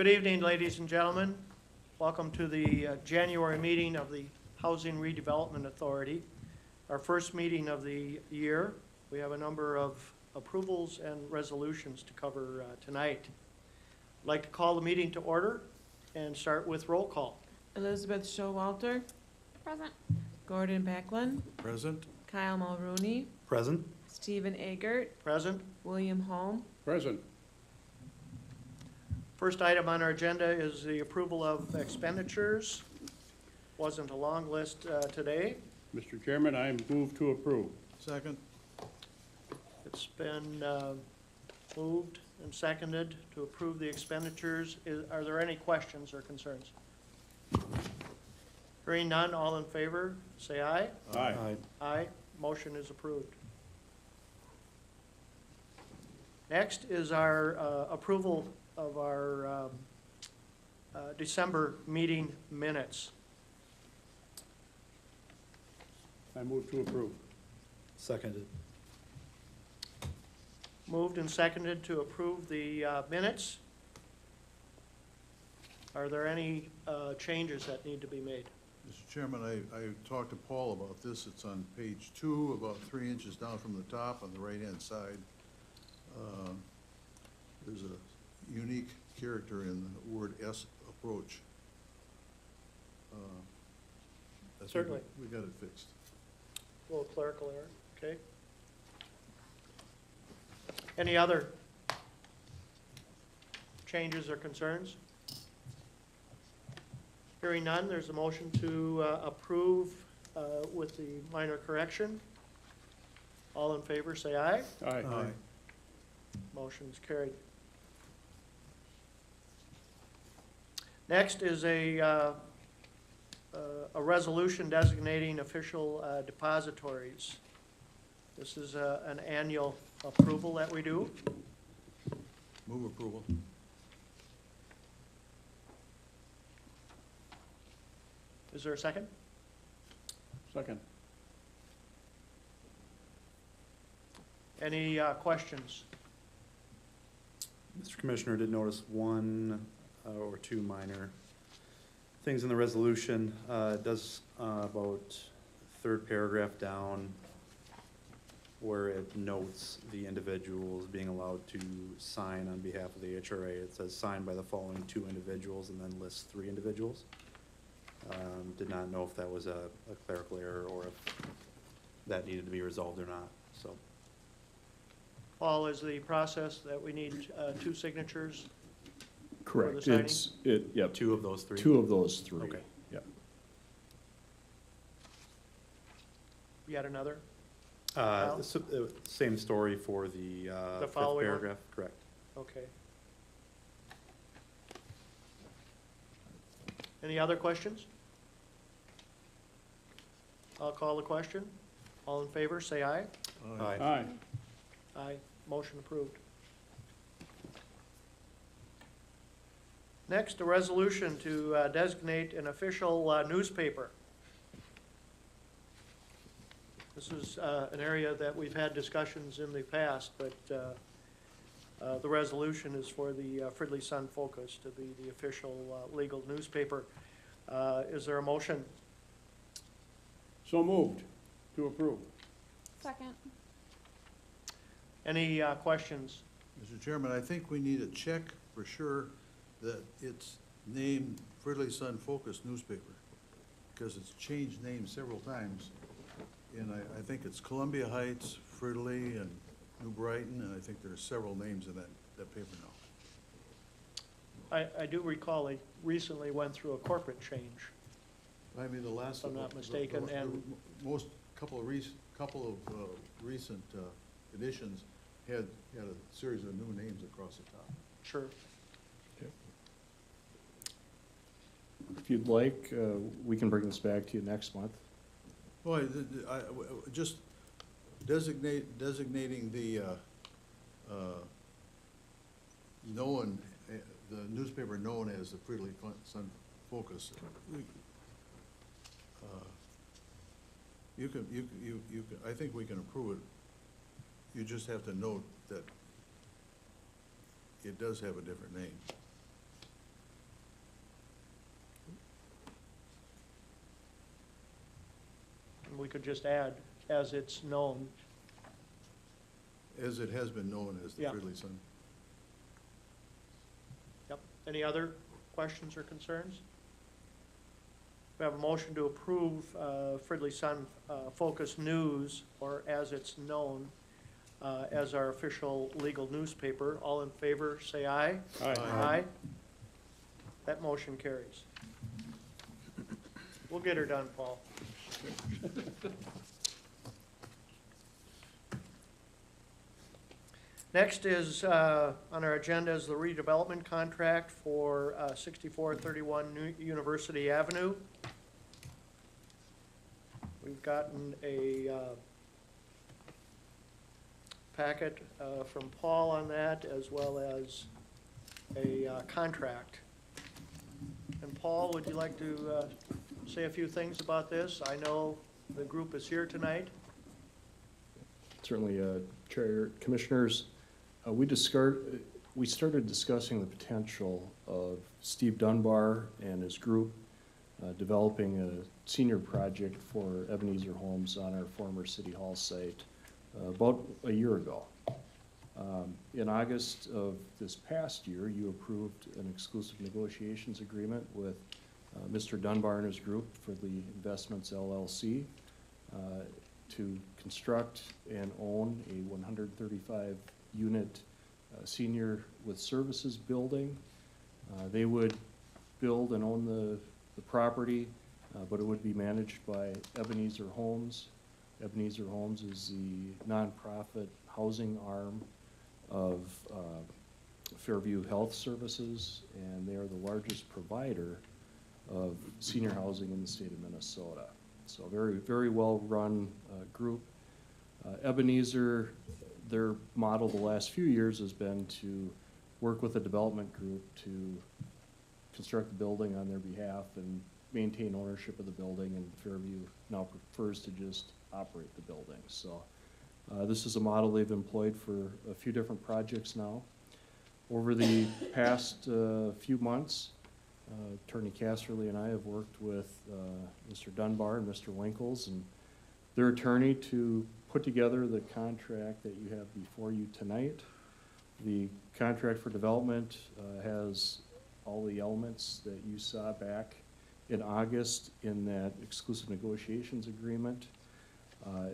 Good evening, ladies and gentlemen. Welcome to the January meeting of the Housing Redevelopment Authority, our first meeting of the year. We have a number of approvals and resolutions to cover tonight. I'd like to call the meeting to order and start with roll call. Elizabeth Showalter. Present. Gordon Backlund. Present. Kyle Mulrooney. Present. Stephen Agert. Present. William Holm. Present. First item on our agenda is the approval of expenditures. Wasn't a long list today. Mr. Chairman, I move to approve. Second. It's been moved and seconded to approve the expenditures. Are there any questions or concerns? Hearing none, all in favor, say aye. Aye. Aye. Motion is approved. Next is our approval of our December meeting minutes. I move to approve. Seconded. Moved and seconded to approve the minutes. Are there any changes that need to be made? Mr. Chairman, I talked to Paul about this. It's on page 2, about 3 inches down from the top on the right-hand side. There's a unique character in the word "s" approach. I think Certainly. We got it fixed. A little clerical error, okay. Any other changes or concerns? Hearing none, there's a motion to approve with the minor correction. All in favor, say aye. Aye. Motion's carried. Next is a resolution designating official depositories. This is an annual approval that we do. Move approval. Is there a second? Second. Any questions? Mr. Commissioner, did notice one or two minor things in the resolution. It does about third paragraph down where it notes the individuals being allowed to sign on behalf of the HRA. It says signed by the following 2 individuals and then lists 3 individuals. Did not know if that was a clerical error or if that needed to be resolved or not, so. Paul, is the process that we need 2 signatures? Correct. signing? Yep. 2 of those 3? 2 of those 3. Okay. Yep. Yet another? Kyle? Same story for the The 5th following one? paragraph, correct. Okay. Any other questions? I'll call the question. All in favor, say aye. Aye. Aye. Aye. Motion approved. Next, a resolution to designate an official newspaper. This is an area that we've had discussions in the past, but the resolution is for the Fridley Sun-Focus to be the official legal newspaper. Is there a motion? So moved to approve. Second. Any questions? Mr. Chairman, I think we need a check for sure that it's named Fridley Sun-Focus newspaper, because it's changed names several times. And I think it's Columbia Heights, Fridley, and New Brighton, and I think there are several names in that paper now. I do recall they recently went through a corporate change. I mean, the last. If I'm not mistaken, and- Couple of recent editions had a series of new names across the top. Sure. If you'd like, we can bring this back to you next month. Well, just designating the the newspaper known as the Fridley Sun-Focus. I think we can approve it. You just have to note that it does have a different name. And we could just add, as it's known. As it has been known as the Yeah. Fridley Sun. Yep. Any other questions or concerns? We have a motion to approve Fridley Sun Focus News, or as it's known, as our official legal newspaper. All in favor, say aye. Aye. Aye. That motion carries. We'll get her done, Paul. Next is, on our agenda is the redevelopment contract for 6431 New University Avenue. We've gotten a packet from Paul on that, as well as a contract. And Paul, would you like to say a few things about this? I know the group is here tonight. Certainly, Chair, Commissioners, we started discussing the potential of Steve Dunbar and his group developing a senior project for Ebenezer Homes on our former City Hall site about a year ago. In August of this past year, you approved an exclusive negotiations agreement with Mr. Dunbar and his group for the Investments LLC to construct and own a 135-unit senior with services building. They would build and own the property, but it would be managed by Ebenezer Homes. Ebenezer Homes is the nonprofit housing arm of Fairview Health Services, and they are the largest provider of senior housing in the state of Minnesota. So very, very well-run group. Ebenezer, their model the last few years has been to work with a development group to construct the building on their behalf and maintain ownership of the building, and Fairview now prefers to just operate the building. So this is a model they've employed for a few different projects now. Over the past few months, Attorney Casserly and I have worked with Mr. Dunbar and Mr. Winkles and their attorney to put together the contract that you have before you tonight. The contract for development has all the elements that you saw back in August in that exclusive negotiations agreement.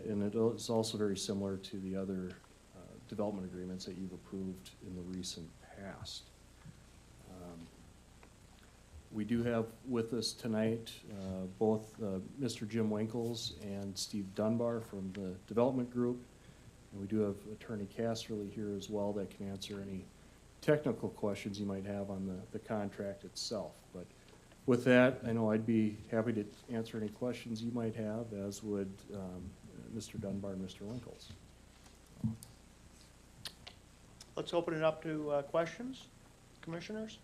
And it is also very similar to the other development agreements that you've approved in the recent past. We do have with us tonight both Mr. Jim Winkles and Steve Dunbar from the development group. And we do have Attorney Casserly here as well that can answer any technical questions you might have on the contract itself. But with that, I know I'd be happy to answer any questions you might have, as would Mr. Dunbar and Mr. Winkles. Let's open it up to questions, commissioners.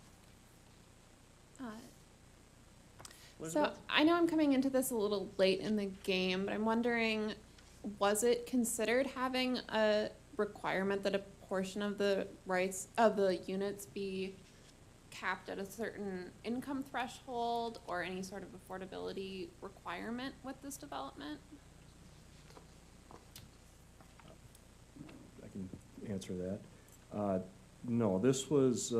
So Elizabeth? I know I'm coming into this a little late in the game, but I'm wondering, was it considered having a requirement that a portion of the rights of the units be capped at a certain income threshold or any sort of affordability requirement with this development? I can answer that. No, this was,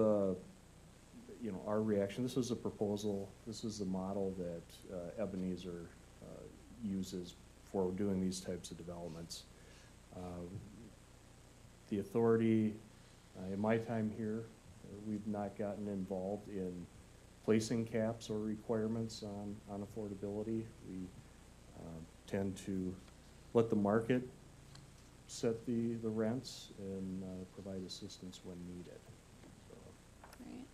our reaction. This is a proposal. This is the model that Ebenezer uses for doing these types of developments. The authority, in my time here, we've not gotten involved in placing caps or requirements on affordability. We tend to let the market set the rents and provide assistance when needed. So. Right.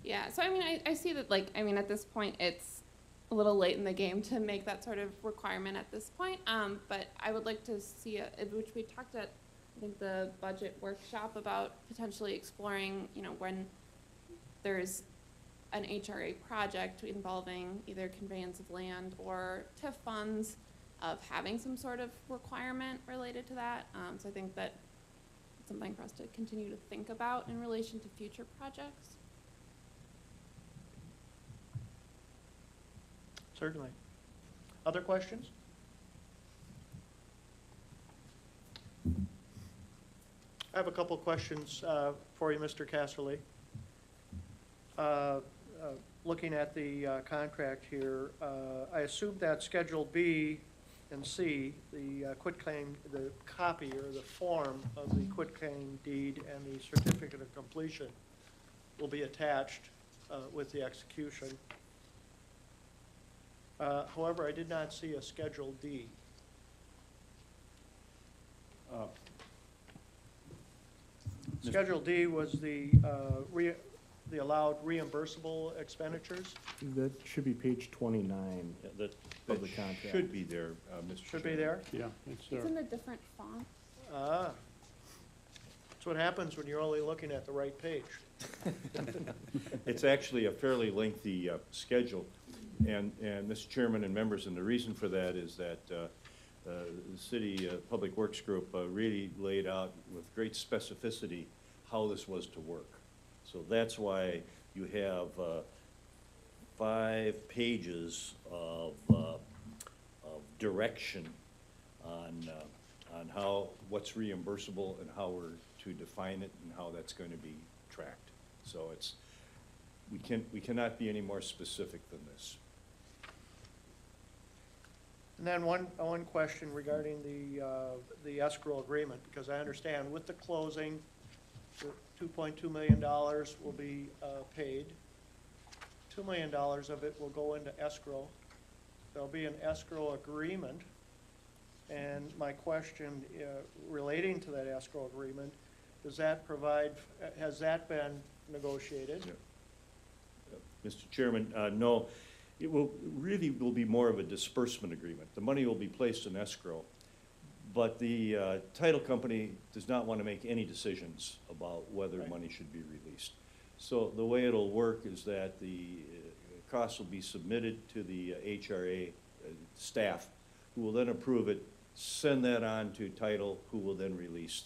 Yeah, so I mean, I see that, like, I mean, at this point, it's a little late in the game to make that sort of requirement at this point, but I would like to see, which we talked at, I think, the budget workshop, about potentially exploring, when there's an HRA project involving either conveyance of land or TIF funds, of having some sort of requirement related to that. So I think that it's something for us to continue to think about in relation to future projects. Certainly. Other questions? I have a couple questions for you, Mr. Casserly. Looking at the contract here, I assume that Schedule B and C, the quitclaim, the copy or the form of the quitclaim deed and the certificate of completion will be attached with the execution. However, I did not see a Schedule D. Schedule D was the allowed reimbursable expenditures. That should be page 29 Yeah, that, of the that contract. should be there, Mr. Should be Chairman. there. Yeah, it's there. It's in a different font. Ah. That's what happens when you're only looking at the right page. It's actually a fairly lengthy schedule, and Mr. Chairman and members, and the reason for that is that the City Public Works Group really laid out with great specificity how this was to work. So that's why you have 5 pages of direction on how, what's reimbursable and how we're to define it and how that's going to be tracked. So it's, we cannot be any more specific than this. And then one question regarding the escrow agreement, because I understand with the closing, the $2.2 million will be paid. $2 million of it will go into escrow. There'll be an escrow agreement. And my question relating to that escrow agreement, does that provide, has that been negotiated? Mr. Chairman, no, it will be more of a disbursement agreement. The money will be placed in escrow, but the title company does not want to make any decisions about whether Right. money should be released. So the way it'll work is that the costs will be submitted to the HRA staff, who will then approve it, send that on to title, who will then release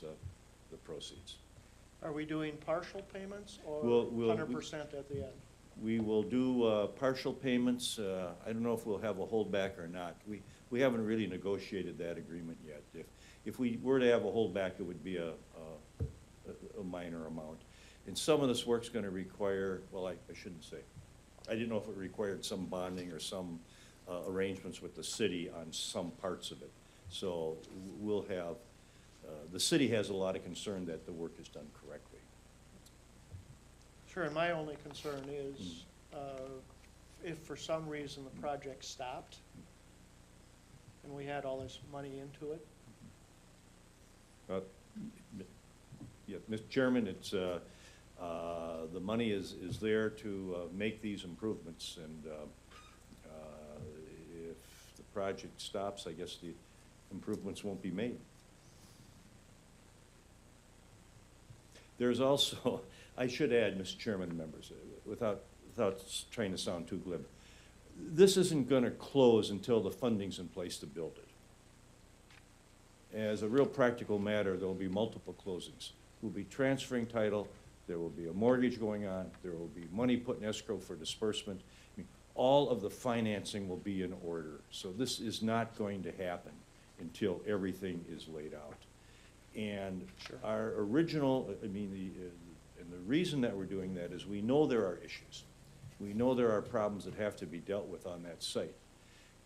the proceeds. Are we doing partial payments or We'll- 100% at the end? We will do partial payments. I don't know if we'll have a holdback or not. We haven't really negotiated that agreement yet. If we were to have a holdback, it would be a minor amount. And some of this work's gonna require, well, I shouldn't say. I didn't know if it required some bonding or some arrangements with the city on some parts of it. So we'll have, the city has a lot of concern that the work is done correctly. Sure, and my only concern is if for some reason the project stopped and we had all this money into it. Yeah, Mr. Chairman, it's, the money is there to make these improvements, and if the project stops, I guess the improvements won't be made. There's also, I should add, Mr. Chairman and members, without trying to sound too glib, this isn't gonna close until the funding's in place to build it. As a real practical matter, there will be multiple closings. We'll be transferring title, there will be a mortgage going on, there will be money put in escrow for disbursement. I mean, all of the financing will be in order. So this is not going to happen until everything is laid out. And our original, and the reason that we're doing that is we know there are issues. We know there are problems that have to be dealt with on that site.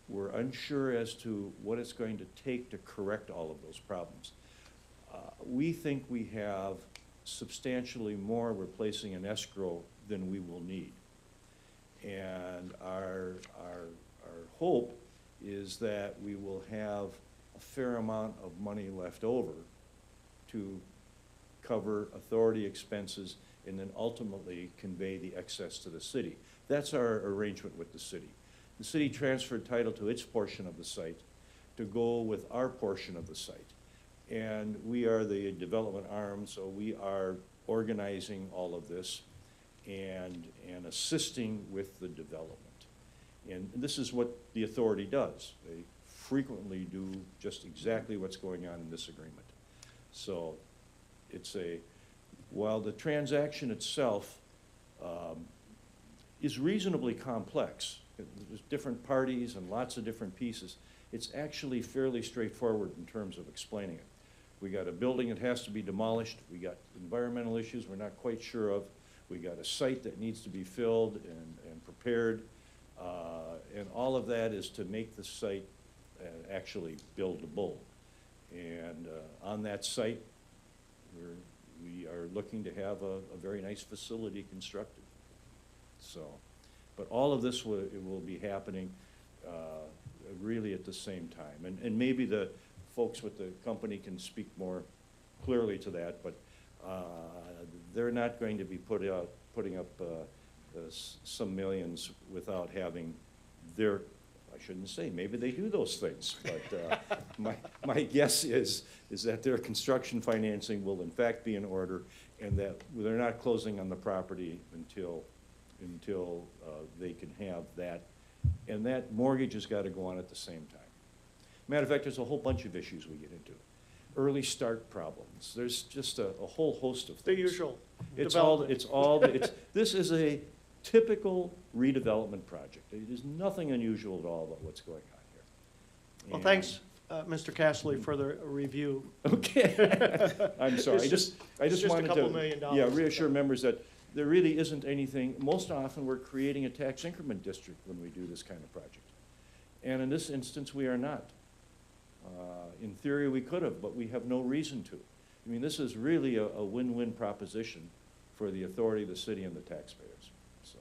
We're unsure as to what it's going to take to correct all of those problems. We think we have substantially more replacing in escrow than we will need. And our hope is that we will have a fair amount of money left over to cover authority expenses and then ultimately convey the excess to the city. That's our arrangement with the city. The city transferred title to its portion of the site to go with our portion of the site. And we are the development arm, so we are organizing all of this and assisting with the development. And this is what the authority does. They frequently do just exactly what's going on in this agreement. So it's while the transaction itself is reasonably complex, there's different parties and lots of different pieces, it's actually fairly straightforward in terms of explaining it. We got a building that has to be demolished, we got environmental issues we're not quite sure of, we got a site that needs to be filled and prepared, and all of that is to make the site actually buildable. And on that site, we are looking to have a very nice facility constructed. So, but all of this will be happening really at the same time. And maybe the folks with the company can speak more clearly to that, but they're not going to be putting up some millions without having their, I shouldn't say, maybe they do those things, but my guess is that their construction financing will in fact be in order, and that they're not closing on the property until they can have that, and that mortgage has got to go on at the same time. Matter of fact, there's a whole bunch of issues we get into. Early start problems. There's just a whole host of things. The usual This development. is a typical redevelopment project. There's nothing unusual at all about what's going on here. Well, And- thanks, Mr. Castley, for the review. Okay. I'm sorry, I It's just just a wanted couple $1 million. yeah, reassure members that there really isn't anything, most often we're creating a tax increment district when we do this kind of project. And in this instance, we are not. In theory, we could have, but we have no reason to. I mean, this is really a win-win proposition for the authority, the city, and the taxpayers, so.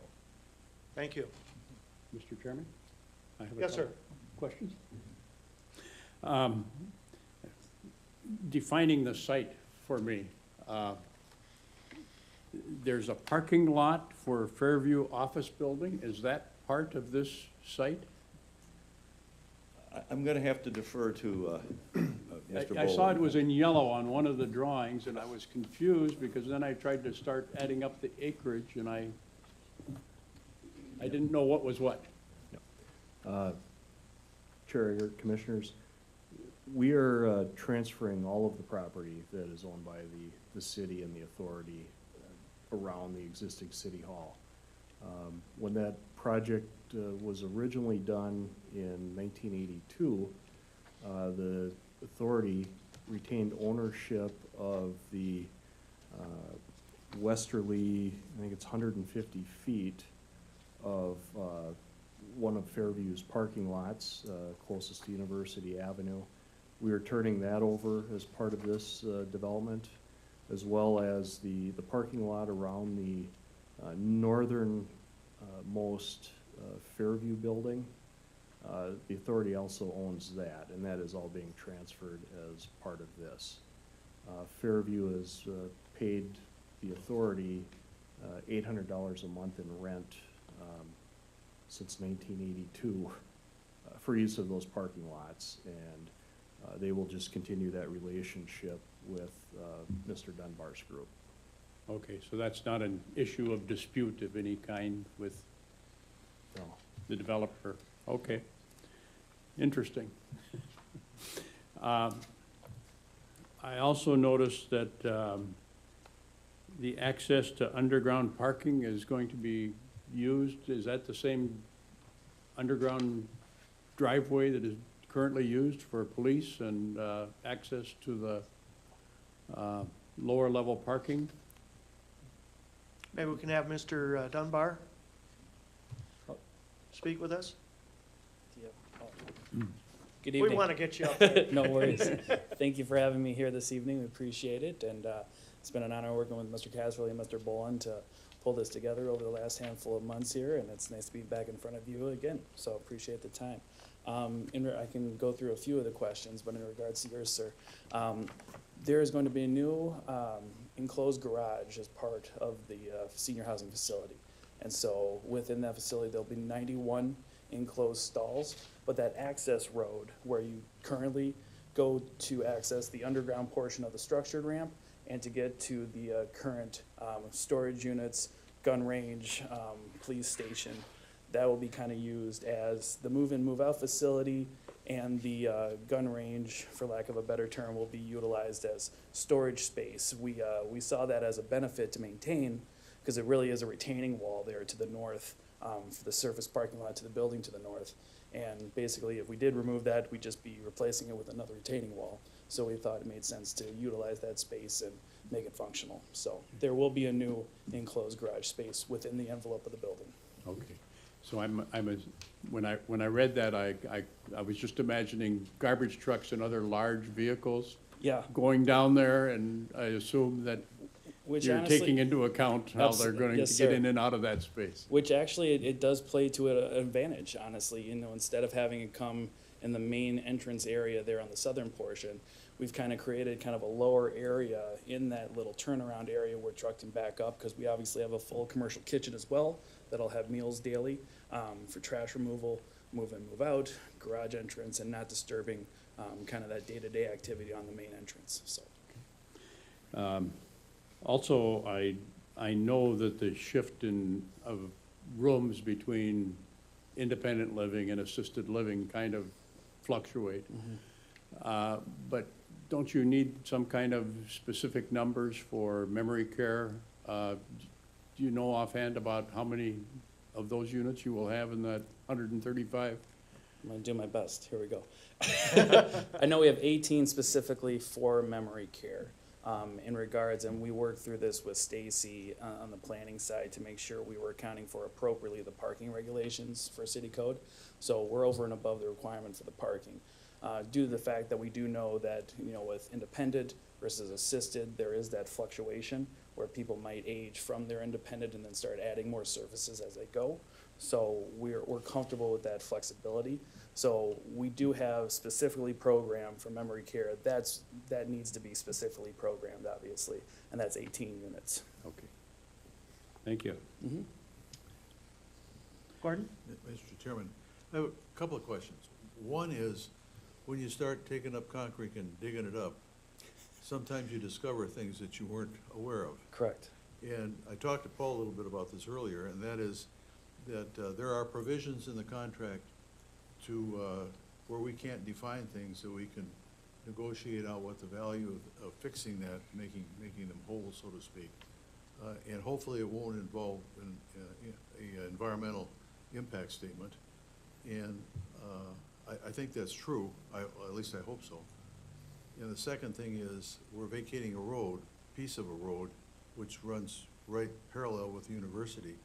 Thank you. Mr. Chairman? I have a Yes, sir. couple questions. Defining the site for me. There's a parking lot for Fairview Office Building. Is that part of this site? I'm gonna have to defer to Mr. Boland. I saw it was in yellow on one of the drawings, and I was confused because then I tried to start adding up the acreage, and I didn't know what was what. Chair, your commissioners, we are transferring all of the property that is owned by the city and the authority around the existing city hall. When that project was originally done in 1982, the authority retained ownership of the westerly, I think it's 150 feet of one of Fairview's parking lots, closest to University Avenue. We are turning that over as part of this development, as well as the parking lot around the northern most Fairview building. The authority also owns that, and that is all being transferred as part of this. Fairview has paid the authority $800 a month in rent since 1982 for use of those parking lots, and they will just continue that relationship with Mr. Dunbar's group. Okay, so that's not an issue of dispute of any kind with No. the developer? Okay, interesting. I also noticed that the access to underground parking is going to be used. Is that the same underground driveway that is currently used for police and access to the lower level parking? Maybe we can have Mr. Dunbar speak with us? Good We evening. want to get you up there. No worries. Thank you for having me here this evening. We appreciate it. And it's been an honor working with Mr. Casserly and Mr. Boland to pull this together over the last handful of months here. And it's nice to be back in front of you again. So appreciate the time. I can go through a few of the questions, but in regards to yours, sir, there is going to be a new enclosed garage as part of the senior housing facility. And so within that facility, there'll be 91 enclosed stalls, but that access road where you currently go to access the underground portion of the structured ramp and to get to the current storage units, gun range, police station, that will be kind of used as the move-in, move-out facility, and the gun range, for lack of a better term, will be utilized as storage space. We saw that as a benefit to maintain, because it really is a retaining wall there to the north, for the surface parking lot to the building to the north. And basically, if we did remove that, we'd just be replacing it with another retaining wall. So we thought it made sense to utilize that space and make it functional. So there will be a new enclosed garage space within the envelope of the building. Okay, so when I read that, I was just imagining garbage trucks and other large vehicles Yeah, going down there, and I assume that which you're honestly. taking into account how they're going Yes, to get sir. in and out of that space. Which actually, it does play to an advantage, honestly, you know, instead of having it come in the main entrance area there on the southern portion, we've kind of created kind of a lower area in that little turnaround area where truck can back up, because we obviously have a full commercial kitchen as well, that'll have meals daily, for trash removal, move in, move out, garage entrance, and not disturbing, kind of that day-to-day activity on the main entrance, so. Also, I know that the shift of rooms between independent living and assisted living kind of fluctuate. But don't you need some kind of specific numbers for memory care? Do you know offhand about how many of those units you will have in that 135? I'm gonna do my best. Here we go. I know we have 18 specifically for memory care in regards, and we worked through this with Stacy on the planning side to make sure we were accounting for appropriately the parking regulations for city code. So we're over and above the requirement for the parking. Due to the fact that we do know that, you know, with independent versus assisted, there is that fluctuation where people might age from their independent and then start adding more services as they go. So we're comfortable with that flexibility. So we do have specifically programmed for memory care. That needs to be specifically programmed, obviously, and that's 18 units. Okay. Thank you. Gordon? Mr. Chairman, I have a couple of questions. One is, when you start taking up concrete and digging it up, sometimes you discover things that you weren't aware of. Correct. And I talked to Paul a little bit about this earlier, and that is that there are provisions in the contract to, where we can't define things, so we can negotiate out what the value of fixing that, making them whole, so to speak. And hopefully it won't involve a environmental impact statement. And I think that's true, at least I hope so. And the second thing is, we're vacating a road, piece of a road, which runs right parallel with the university.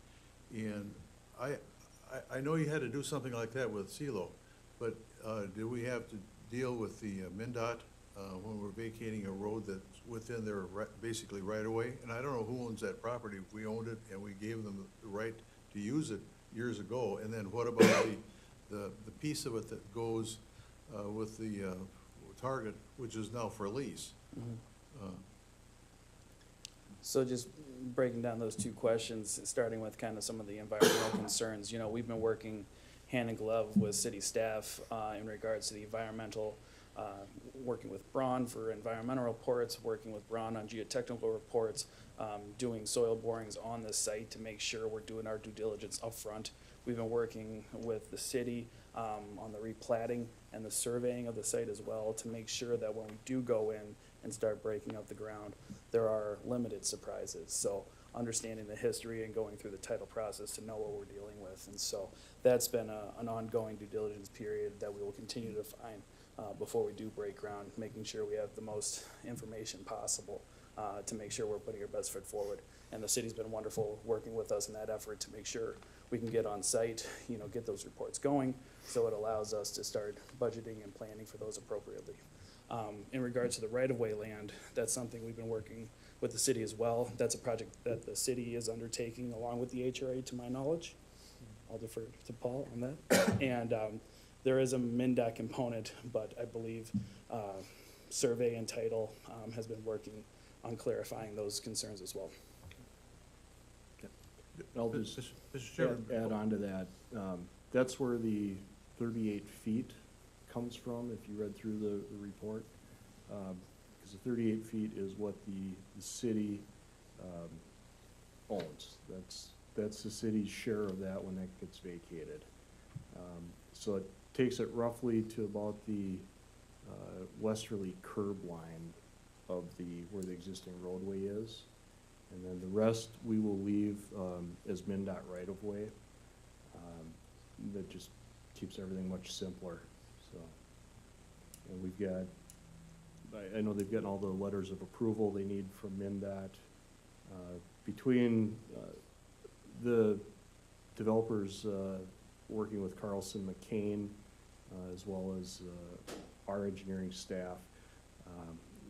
And I know you had to do something like that with CeLo, but do we have to deal with the MnDOT when we're vacating a road that's within their basically right of way? And I don't know who owns that property. We owned it and we gave them the right to use it years ago. And then what about the piece of it that goes with the Target, which is now for lease? So just breaking down those two questions, starting with kind of some of the environmental concerns, you know, we've been working hand in glove with city staff in regards to the environmental, working with Braun for environmental reports, working with Braun on geotechnical reports, doing soil borings on the site to make sure we're doing our due diligence upfront. We've been working with the city on the replatting and the surveying of the site as well to make sure that when we do go in and start breaking up the ground, there are limited surprises. So understanding the history and going through the title process to know what we're dealing with. And so that's been an ongoing due diligence period that we will continue to find before we do break ground, making sure we have the most information possible to make sure we're putting our best foot forward. And the city's been wonderful working with us in that effort to make sure we can get on site, you know, get those reports going, so it allows us to start budgeting and planning for those appropriately. In regards to the right-of-way land, that's something we've been working with the city as well. That's a project that the city is undertaking along with the HRA, to my knowledge. I'll defer to Paul on that. And there is a MnDOT component, but I believe Survey and Title has been working on clarifying those concerns as well. I'll just Mr. Chairman. add on to that. That's where the 38 feet comes from, if you read through the report. Because the 38 feet is what the city owns. That's the city's share of that when that gets vacated. So it takes it roughly to about the westerly curb line of where the existing roadway is. And then the rest we will leave as MnDOT right-of-way. That just keeps everything much simpler, so. And we've got, I know they've gotten all the letters of approval they need from MnDOT. Between the developers working with Carlson McCain, as well as our engineering staff,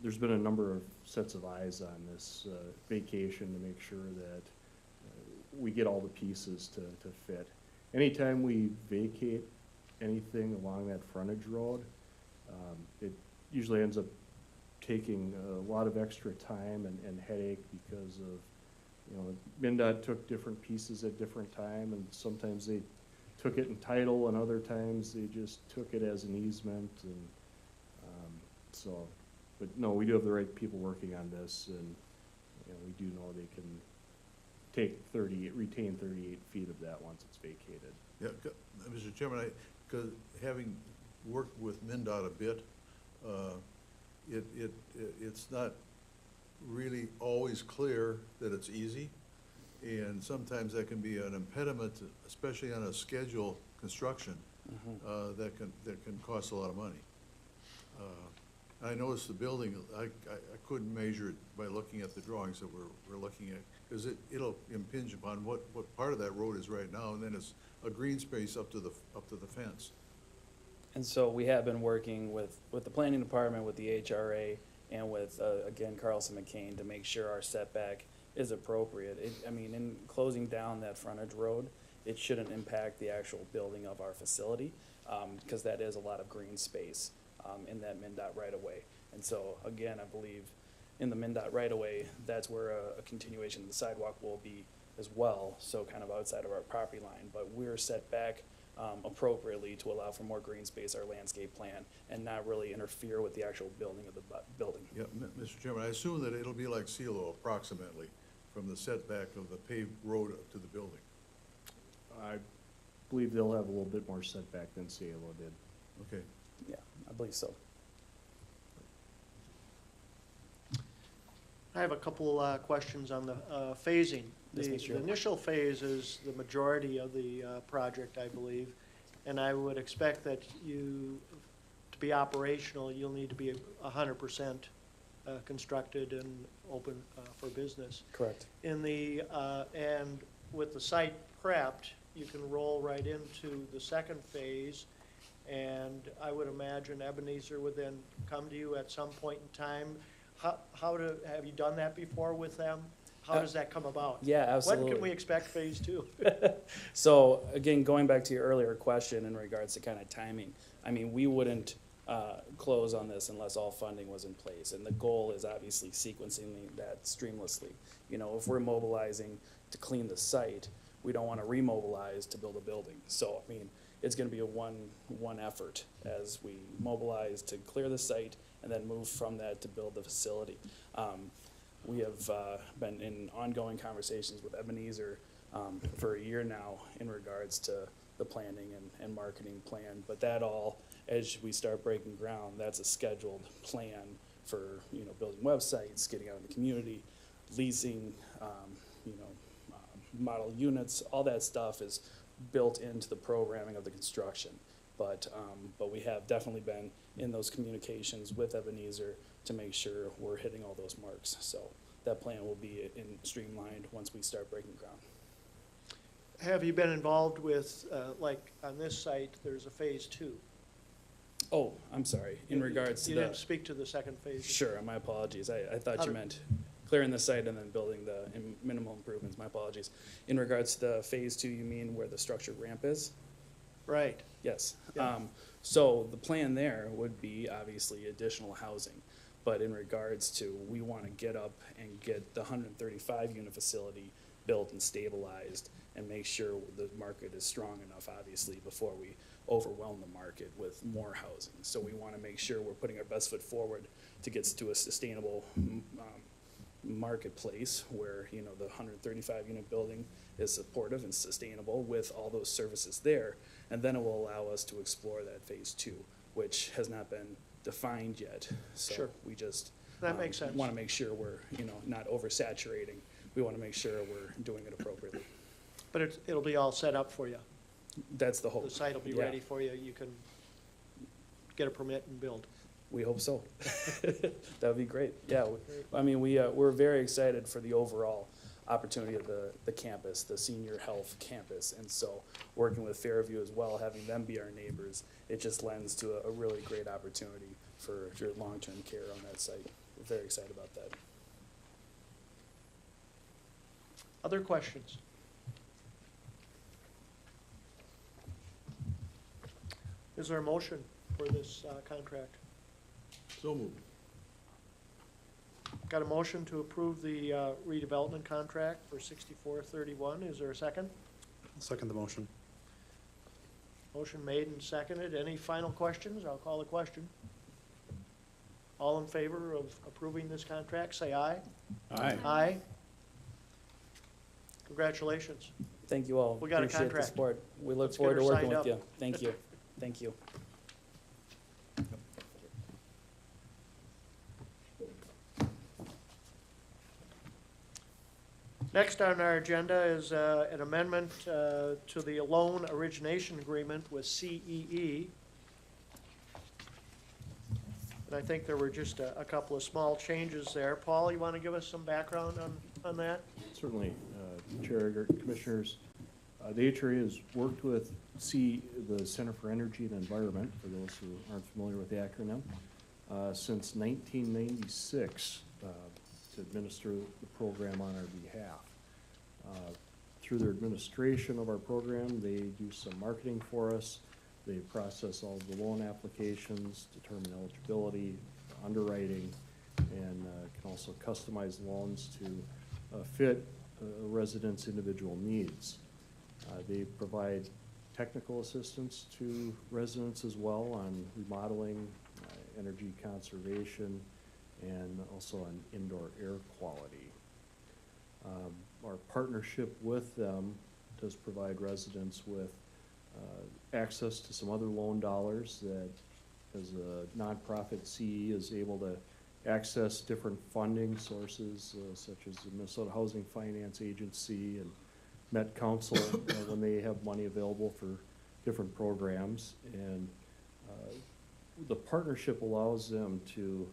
there's been a number of sets of eyes on this vacation to make sure that we get all the pieces to fit. Anytime we vacate anything along that frontage road, it usually ends up taking a lot of extra time and headache because of, you know, MnDOT took different pieces at different time, and sometimes they took it in title, and other times they just took it as an easement, and so, but no, we do have the right people working on this, and, you know, we do know they can retain 38 feet of that once it's vacated. Yeah, Mr. Chairman, because having worked with MnDOT a bit, it's not really always clear that it's easy, and sometimes that can be an impediment, especially on a schedule construction, that can cost a lot of money. I noticed the building, I couldn't measure it by looking at the drawings that we're looking at, because it'll impinge upon what part of that road is right now, and then it's a green space up to the fence. And so we have been working with the planning department, with the HRA, and with, again, Carlson McCain to make sure our setback is appropriate. I mean, in closing down that frontage road, it shouldn't impact the actual building of our facility, because that is a lot of green space in that MnDOT right-of-way. And so, again, I believe in the MnDOT right-of-way, that's where a continuation of the sidewalk will be as well, so kind of outside of our property line. But we're set back appropriately to allow for more green space, our landscape plan, and not really interfere with the actual building of the building. Yeah, Mr. Chairman, I assume that it'll be like CeeLo approximately, from the setback of the paved road up to the building. I believe they'll have a little bit more setback than Cielo did. Okay. Yeah, I believe so. I have a couple questions on the phasing. Yes, The Mr. Chairman. initial phase is the majority of the project, I believe, and I would expect that to be operational, you'll need to be 100% constructed and open for business. Correct. And with the site prepped, you can roll right into the second phase, and I would imagine Ebenezer would then come to you at some point in time. Have you done that before with them? How does that come about? Yeah, absolutely. When can we expect phase 2? So again, going back to your earlier question in regards to kind of timing, I mean, we wouldn't close on this unless all funding was in place. And the goal is obviously sequencing that streamlessly. You know, if we're mobilizing to clean the site, we don't want to remobilize to build a building. So, I mean, it's going to be a one effort as we mobilize to clear the site and then move from that to build the facility. We have been in ongoing conversations with Ebenezer for a year now in regards to the planning and marketing plan. But that all, as we start breaking ground, that's a scheduled plan for, you know, building websites, getting out in the community, leasing, you know, model units. All that stuff is built into the programming of the construction. But we have definitely been in those communications with Ebenezer to make sure we're hitting all those marks. So that plan will be streamlined once we start breaking ground. Have you been involved with, like on this site, there's a phase 2? Oh, I'm sorry. In regards to You didn't speak to the second phase? Sure, my apologies. I thought How you did- meant clearing the site and then building the minimal improvements. My apologies. In regards to the phase 2, you mean where the structured ramp is? Right. Yes. Yeah. So the plan there would be obviously additional housing. But in regards to, we want to get up and get the 135 unit facility built and stabilized and make sure the market is strong enough, obviously, before we overwhelm the market with more housing. So we want to make sure we're putting our best foot forward to get to a sustainable marketplace where, you know, the 135 unit building is supportive and sustainable with all those services there. And then it will allow us to explore that phase 2, which has not been defined yet. So Sure. we just That makes sense. want to make sure we're, you know, not oversaturating. We want to make sure we're doing it appropriately. But it'll be all set up for you. That's the hope. the site will be Yeah. ready for you, you can get a permit and build. We hope so. That would be great. Yeah, I mean, we're very excited for the overall opportunity of the campus, the senior health campus. And so working with Fairview as well, having them be our neighbors, it just lends to a really great opportunity for your long-term care on that site. We're very excited about that. Other questions? Is there a motion for this contract? So moved. Got a motion to approve the redevelopment contract for 6431. Is there a second? Second the motion. Motion made and seconded. Any final questions? I'll call the question. All in favor of approving this contract, say aye. Aye. Aye. Congratulations. Thank you all. We got a Appreciate the contract. support. We look Let's get forward her to working signed with up. you. Thank you. Thank you. Next on our agenda is an amendment to the loan origination agreement with CEE. And I think there were just a couple of small changes there. Paul, you want to give us some background on that? Certainly, Chair, Eggert, Commissioners. The HRA has worked with the Center for Energy and Environment, for those who aren't familiar with the acronym, since 1996 to administer the program on our behalf. Through their administration of our program, they do some marketing for us. They process all of the loan applications, determine eligibility, underwriting, and can also customize loans to fit a resident's individual needs. They provide technical assistance to residents as well on remodeling, energy conservation, and also on indoor air quality. Our partnership with them does provide residents with access to some other loan dollars that, as a nonprofit, CE is able to access different funding sources such as the Minnesota Housing Finance Agency and Met Council when they have money available for different programs. And the partnership allows them to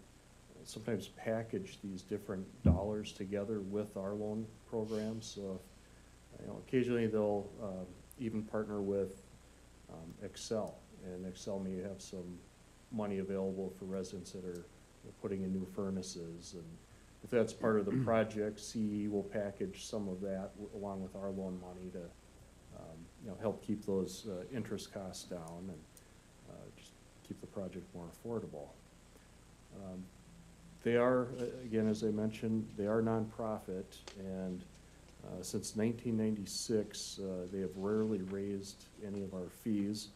sometimes package these different dollars together with our loan programs. So, occasionally they'll even partner with Excel, and Excel may have some money available for residents that are putting in new furnaces. And if that's part of the project, CE will package some of that along with our loan money to help keep those interest costs down and just keep the project more affordable. They are, again, as I mentioned, they are nonprofit, and since 1996, they have rarely raised any of our fees.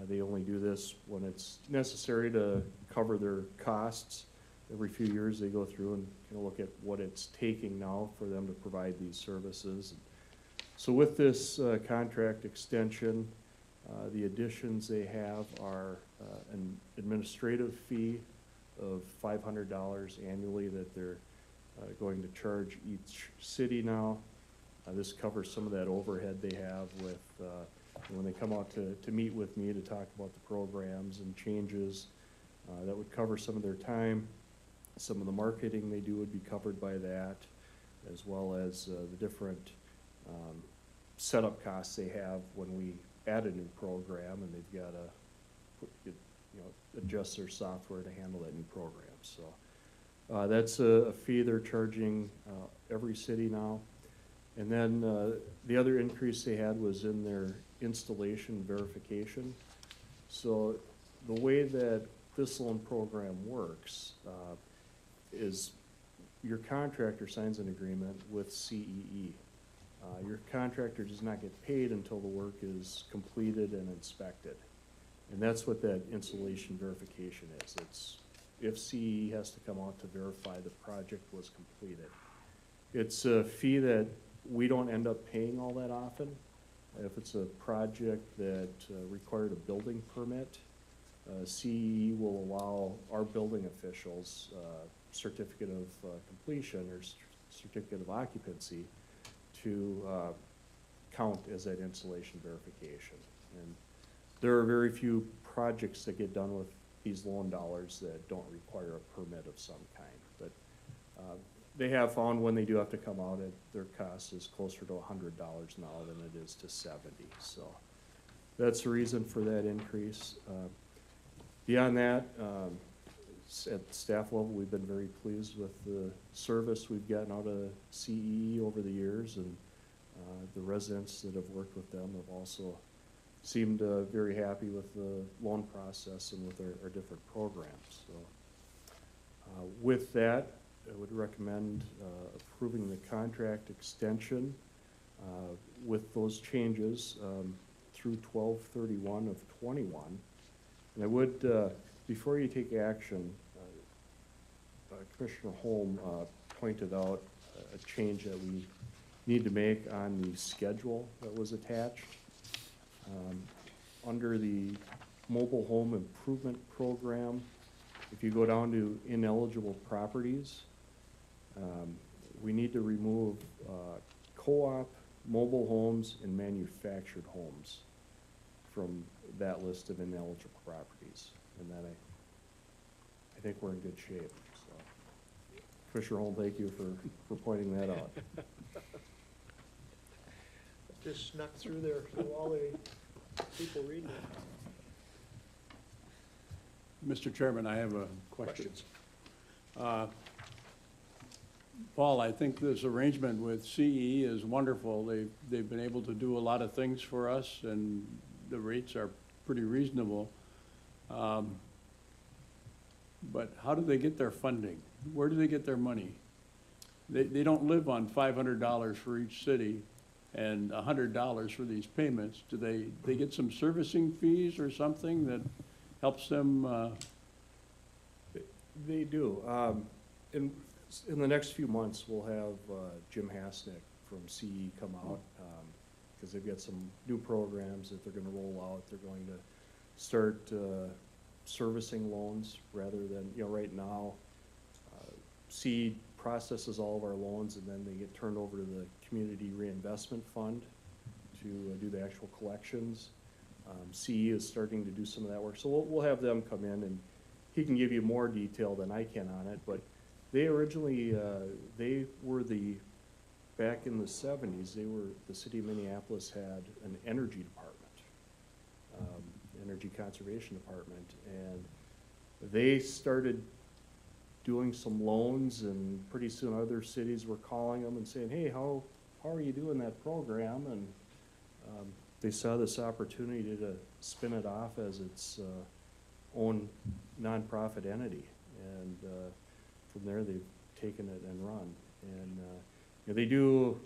They only do this when it's necessary to cover their costs. Every few years, they go through and look at what it's taking now for them to provide these services. So with this contract extension, the additions they have are an administrative fee of $500 annually that they're going to charge each city now. This covers some of that overhead they have with when they come out to meet with me to talk about the programs and changes. That would cover some of their time. Some of the marketing they do would be covered by that, as well as the different setup costs they have when we add a new program, and they've got to adjust their software to handle that new program. So that's a fee they're charging every city now. And then the other increase they had was in their installation verification. So the way that this loan program works is your contractor signs an agreement with CEE. Your contractor does not get paid until the work is completed and inspected. And that's what that installation verification is. It's if CEE has to come out to verify the project was completed. It's a fee that we don't end up paying all that often. If it's a project that required a building permit, CEE will allow our building officials certificate of completion or certificate of occupancy to count as that installation verification. And there are very few projects that get done with these loan dollars that don't require a permit of some kind. But they have found when they do have to come out, their cost is closer to $100 now than it is to 70. So that's the reason for that increase. Beyond that, at staff level, we've been very pleased with the service we've gotten out of CEE over the years, and the residents that have worked with them have also seemed very happy with the loan process and with our different programs. So, with that, I would recommend approving the contract extension with those changes through 12/31 of '21. And I would, before you take action, Commissioner Holm pointed out a change that we need to make on the schedule that was attached. Under the mobile home improvement program, if you go down to ineligible properties, we need to remove co-op, mobile homes, and manufactured homes from that list of ineligible properties. And then I think we're in good shape, so. Commissioner Holm, thank you for pointing that out. Just snuck through there through all the people reading it. Mr. Chairman, I have a question. Questions? Paul, I think this arrangement with CE is wonderful. They've been able to do a lot of things for us, and the rates are pretty reasonable. But how do they get their funding? Where do they get their money? They don't live on $500 for each city and $100 for these payments. Do they get some servicing fees or something that helps them? They do. In the next few months, we'll have Jim Hasnick from CE come out, because they've got some new programs that they're gonna roll out. They're going to start servicing loans rather than, right now, CE processes all of our loans, and then they get turned over to the Community Reinvestment Fund to do the actual collections. CE is starting to do some of that work, so we'll have them come in, and he can give you more detail than I can on it, but they originally, they were back in the 70s, the city of Minneapolis had an energy department, energy conservation department, and they started doing some loans, and pretty soon other cities were calling them and saying, hey, how are you doing that program? And they saw this opportunity to spin it off as its own nonprofit entity, and from there they've taken it and run. And they do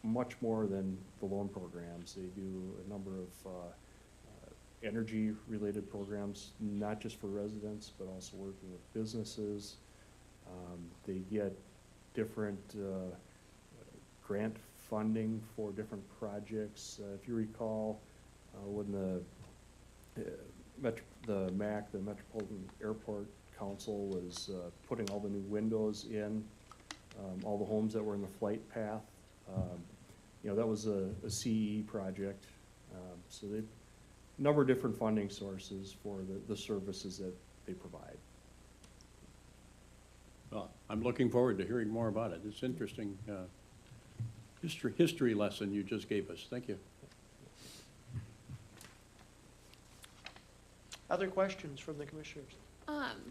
much more than the loan programs. They do a number of energy-related programs, not just for residents, but also working with businesses. They get different grant funding for different projects. If you recall, when the MAC, the Metropolitan Airport Council, was putting all the new windows in all the homes that were in the flight path, that was a CE project. So they number of different funding sources for the services that they provide. Well, I'm looking forward to hearing more about it. It's interesting history lesson you just gave us. Thank you. Other questions from the commissioners?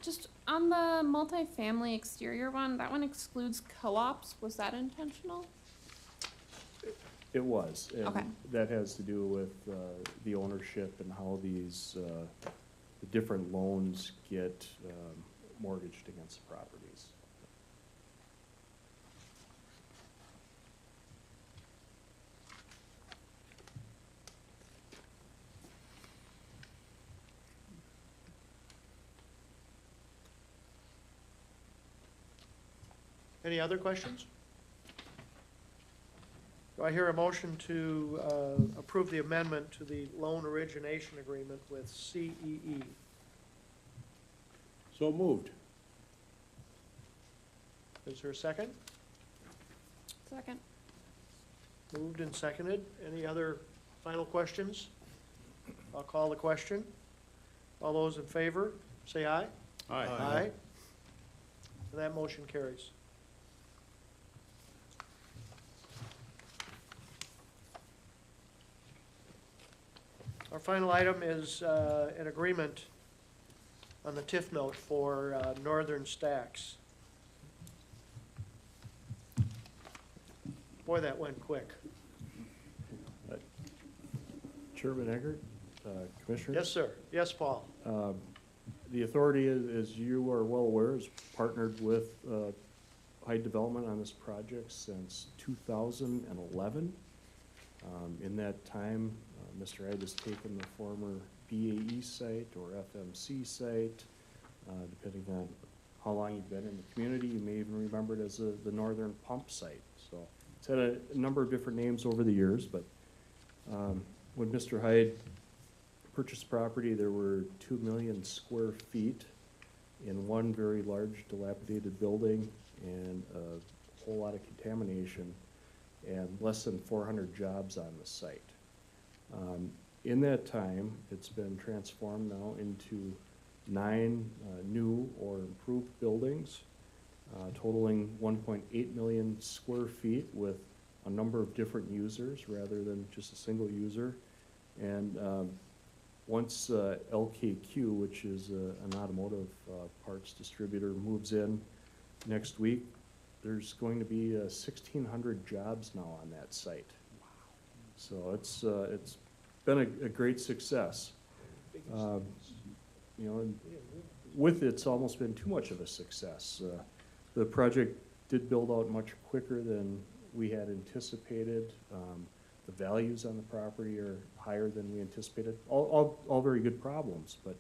Just on the multifamily exterior one, that one excludes co-ops. Was that intentional? It was, and Okay. that has to do with the ownership and how these the different loans get mortgaged against the properties. Any other questions? Do I hear a motion to approve the amendment to the loan origination agreement with CEE? So moved. Is there a second? Second. Moved and seconded. Any other final questions? I'll call the question. All those in favor, say aye. Aye. And that motion carries. Our final item is an agreement on the TIF note for Northern Stacks. Boy, that went quick. Chairman Eggert, Commissioners? Yes, sir. Yes, Paul. The authority, as you are well aware, has partnered with Hyde Development on this project since 2011. In that time, Mr. Hyde has taken the former BAE site or FMC site, depending on how long you've been in the community. You may even remember it as the Northern Pump Site. So it's had a number of different names over the years, but when Mr. Hyde purchased property, there were 2 million square feet in one very large dilapidated building and a whole lot of contamination and less than 400 jobs on the site. In that time, it's been transformed now into 9 new or improved buildings, totaling 1.8 million square feet with a number of different users rather than just a single user. And once LKQ, which is an automotive parts distributor, moves in next week, there's going to be 1,600 jobs now on that site. So it's been a great success. You know, and with it, it's almost been too much of a success. The project did build out much quicker than we had anticipated. The values on the property are higher than we anticipated. All very good problems, but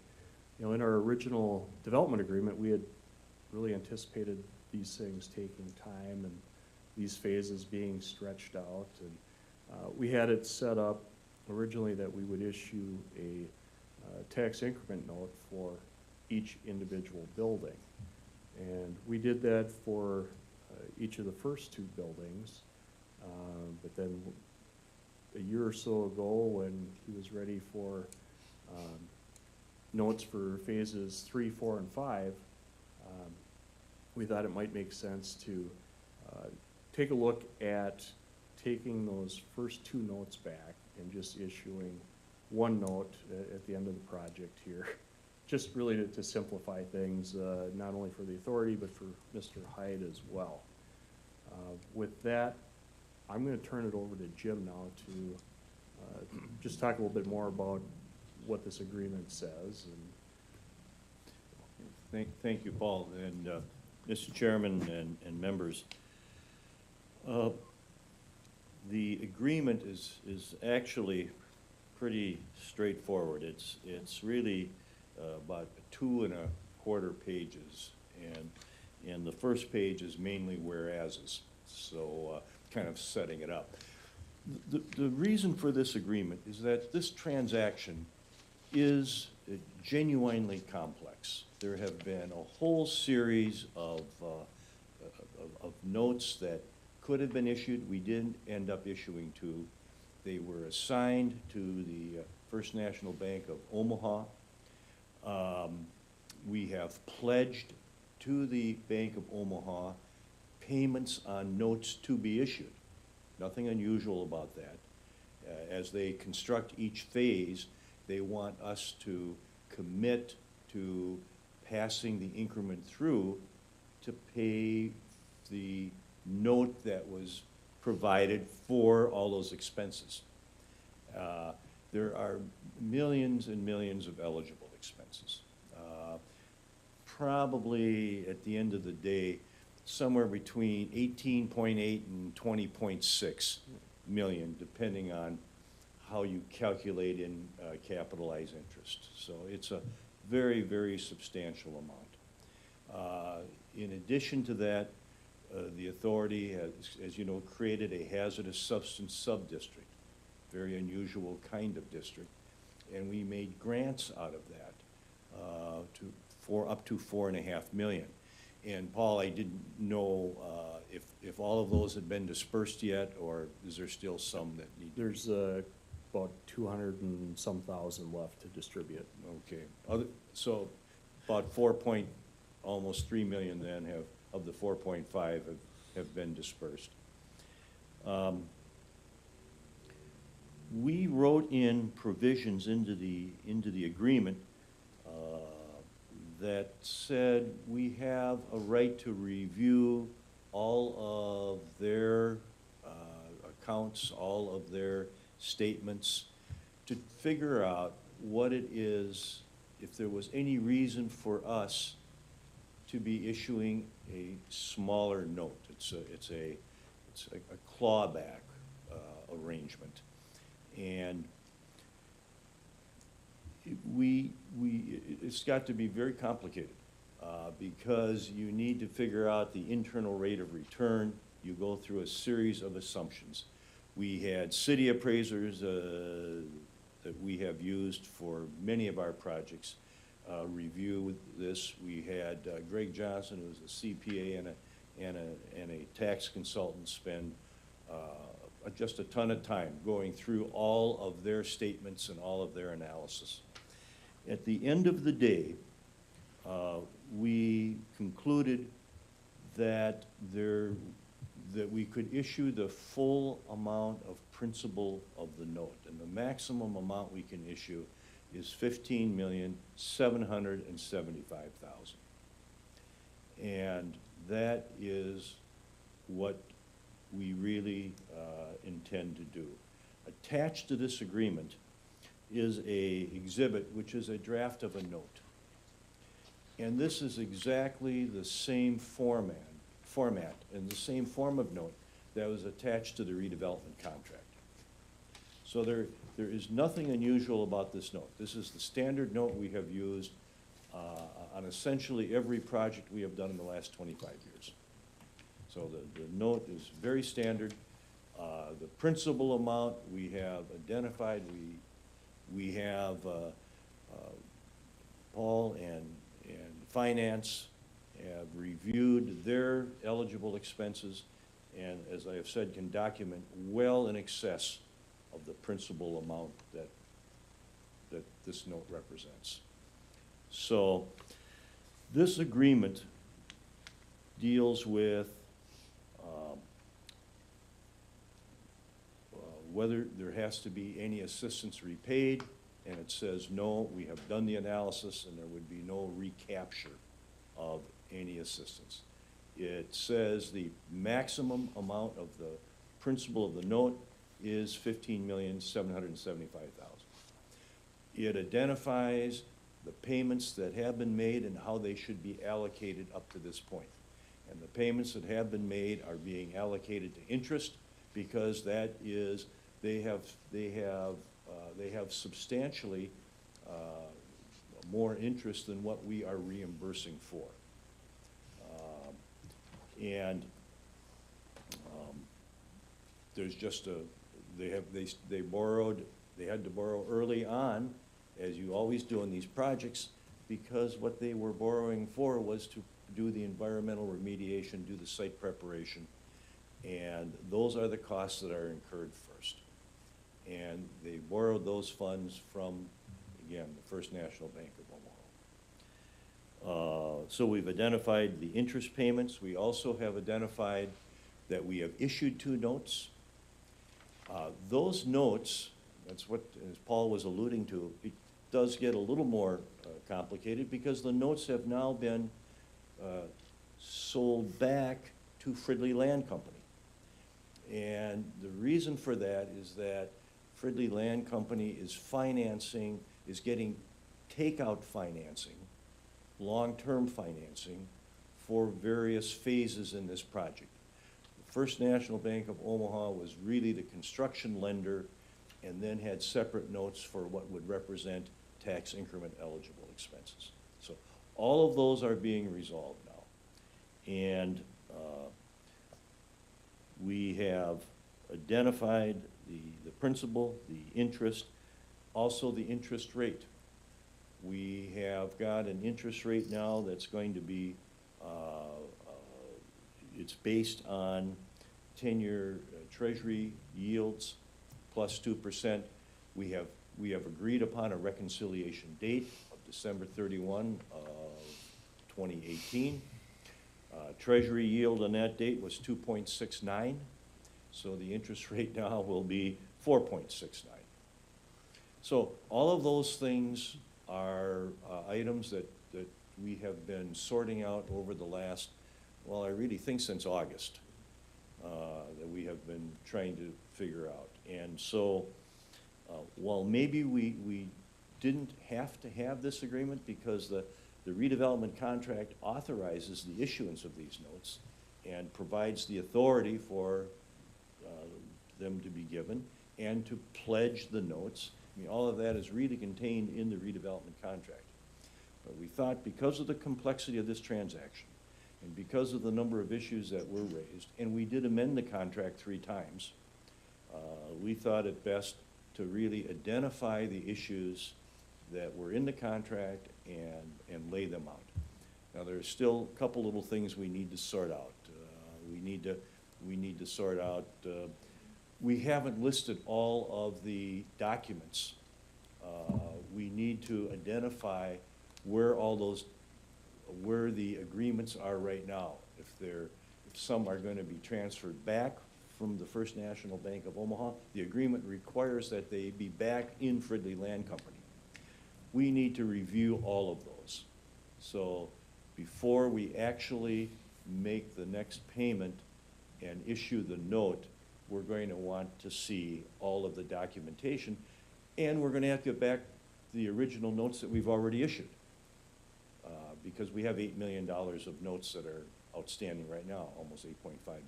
you know, in our original development agreement, we had really anticipated these things taking time and these phases being stretched out. And we had it set up originally that we would issue a tax increment note for each individual building. And we did that for each of the first 2 buildings. But then a year or so ago, when he was ready for notes for phases 3, 4, and 5, we thought it might make sense to take a look at taking those first 2 notes back and just issuing 1 note at the end of the project here, just really to simplify things, not only for the authority, but for Mr. Hyde as well. With that, I'm going to turn it over to Jim now to just talk a little bit more about what this agreement says. And Thank you, Paul, and Mr. Chairman and members. The agreement is actually pretty straightforward. It's really about 2¼ pages, and the first page is mainly whereases, so kind of setting it up. The reason for this agreement is that this transaction is genuinely complex. There have been a whole series of notes that could have been issued. We didn't end up issuing 2. They were assigned to the First National Bank of Omaha. We have pledged to the Bank of Omaha payments on notes to be issued. Nothing unusual about that. As they construct each phase, they want us to commit to passing the increment through to pay the note that was provided for all those expenses. There are millions and millions of eligible expenses. Probably at the end of the day, somewhere between 18.8 and 20.6 million, depending on how you calculate in capitalized interest. So it's a very, very substantial amount. In addition to that, the authority has, as you know, created a hazardous substance sub-district, very unusual kind of district, and we made grants out of that for up to $4.5 million. And Paul, I didn't know if all of those had been dispersed yet, or is there still some that need to be? there's about 200 and some thousand left to distribute. Okay, so about almost 3 million then of the 4.5 have been dispersed. We wrote in provisions into the agreement that said we have a right to review all of their accounts, all of their statements, to figure out what it is, if there was any reason for us to be issuing a smaller note. It's a clawback arrangement. And it's got to be very complicated because you need to figure out the internal rate of return. You go through a series of assumptions. We had city appraisers that we have used for many of our projects review this. We had Greg Johnson, who was a CPA and a tax consultant, spend just a ton of time going through all of their statements and all of their analysis. At the end of the day, we concluded that we could issue the full amount of principal of the note, and the maximum amount we can issue is $15,775,000. And that is what we really intend to do. Attached to this agreement is a exhibit, which is a draft of a note. And this is exactly the same format and the same form of note that was attached to the redevelopment contract. So there is nothing unusual about this note. This is the standard note we have used on essentially every project we have done in the last 25 years. So the note is very standard. The principal amount we have identified, we have Paul and Finance have reviewed their eligible expenses, and as I have said, can document well in excess of the principal amount that this note represents. So this agreement deals with whether there has to be any assistance repaid, and it says no, we have done the analysis and there would be no recapture of any assistance. It says the maximum amount of the principal of the note is $15,775,000. It identifies the payments that have been made and how they should be allocated up to this point. And the payments that have been made are being allocated to interest because that is, they have substantially more interest than what we are reimbursing for. There's just they had to borrow early on, as you always do in these projects, because what they were borrowing for was to do the environmental remediation, do the site preparation, and those are the costs that are incurred first. And they borrowed those funds from, again, the First National Bank of Omaha. So we've identified the interest payments. We also have identified that we have issued 2 notes. Those notes, that's what, as Paul was alluding to, it does get a little more complicated because the notes have now been sold back to Fridley Land Company. And the reason for that is that Fridley Land Company is getting takeout financing, long-term financing for various phases in this project. The First National Bank of Omaha was really the construction lender and then had separate notes for what would represent tax increment eligible expenses. So all of those are being resolved now. And we have identified the principal, the interest, also the interest rate. We have got an interest rate now that's going to be, it's based on 10-year Treasury yields plus 2%. We have agreed upon a reconciliation date of December 31 of 2018. Treasury yield on that date was 2.69, so the interest rate now will be 4.69. So all of those things are items that we have been sorting out over the last, well, I really think since August, that we have been trying to figure out. And so while maybe we didn't have to have this agreement because the redevelopment contract authorizes the issuance of these notes and provides the authority for them to be given and to pledge the notes. I mean, all of that is really contained in the redevelopment contract. But we thought because of the complexity of this transaction and because of the number of issues that were raised, and we did amend the contract 3 times, we thought it best to really identify the issues that were in the contract and lay them out. Now, there's still a couple little things we need to sort out. We need to sort out, we haven't listed all of the documents. We need to identify where where the agreements are right now. If some are going to be transferred back from the First National Bank of Omaha, the agreement requires that they be back in Fridley Land Company. We need to review all of those. So before we actually make the next payment and issue the note, we're going to want to see all of the documentation, and we're going to have to get back the original notes that we've already issued, because we have $8 million of notes that are outstanding right now, almost 8.5 million.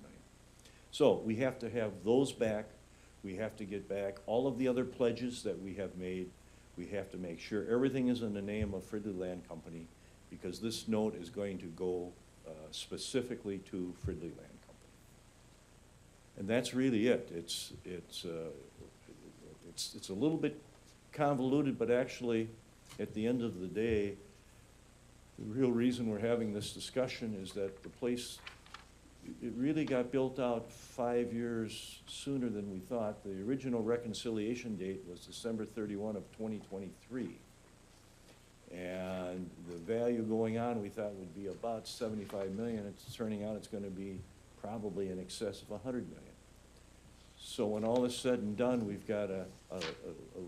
So we have to have those back. We have to get back all of the other pledges that we have made. We have to make sure everything is in the name of Fridley Land Company, because this note is going to go specifically to Fridley Land Company. And that's really it. It's a little bit convoluted, but actually, at the end of the day, the real reason we're having this discussion is that the place, it really got built out 5 years sooner than we thought. The original reconciliation date was December 31 of 2023. And the value going on, we thought would be about 75 million. It's turning out it's going to be probably in excess of 100 million. So when all is said and done, we've got at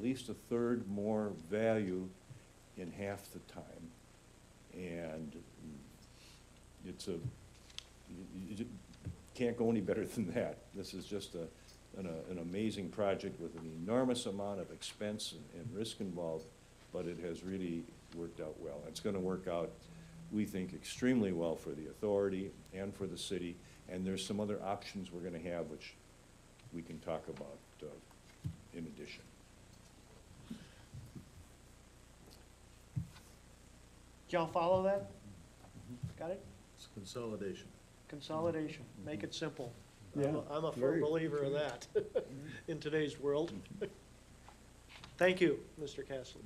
least a third more value in half the time. And you can't go any better than that. This is just an amazing project with an enormous amount of expense and risk involved, but it has really worked out well. It's going to work out, we think, extremely well for the authority and for the city, and there's some other options we're going to have which we can talk about in addition. Did y'all follow that? Got it? It's consolidation. Consolidation, make it simple. Yeah, I'm a firm very. believer of that in today's world. Thank you, Mr. Kessler.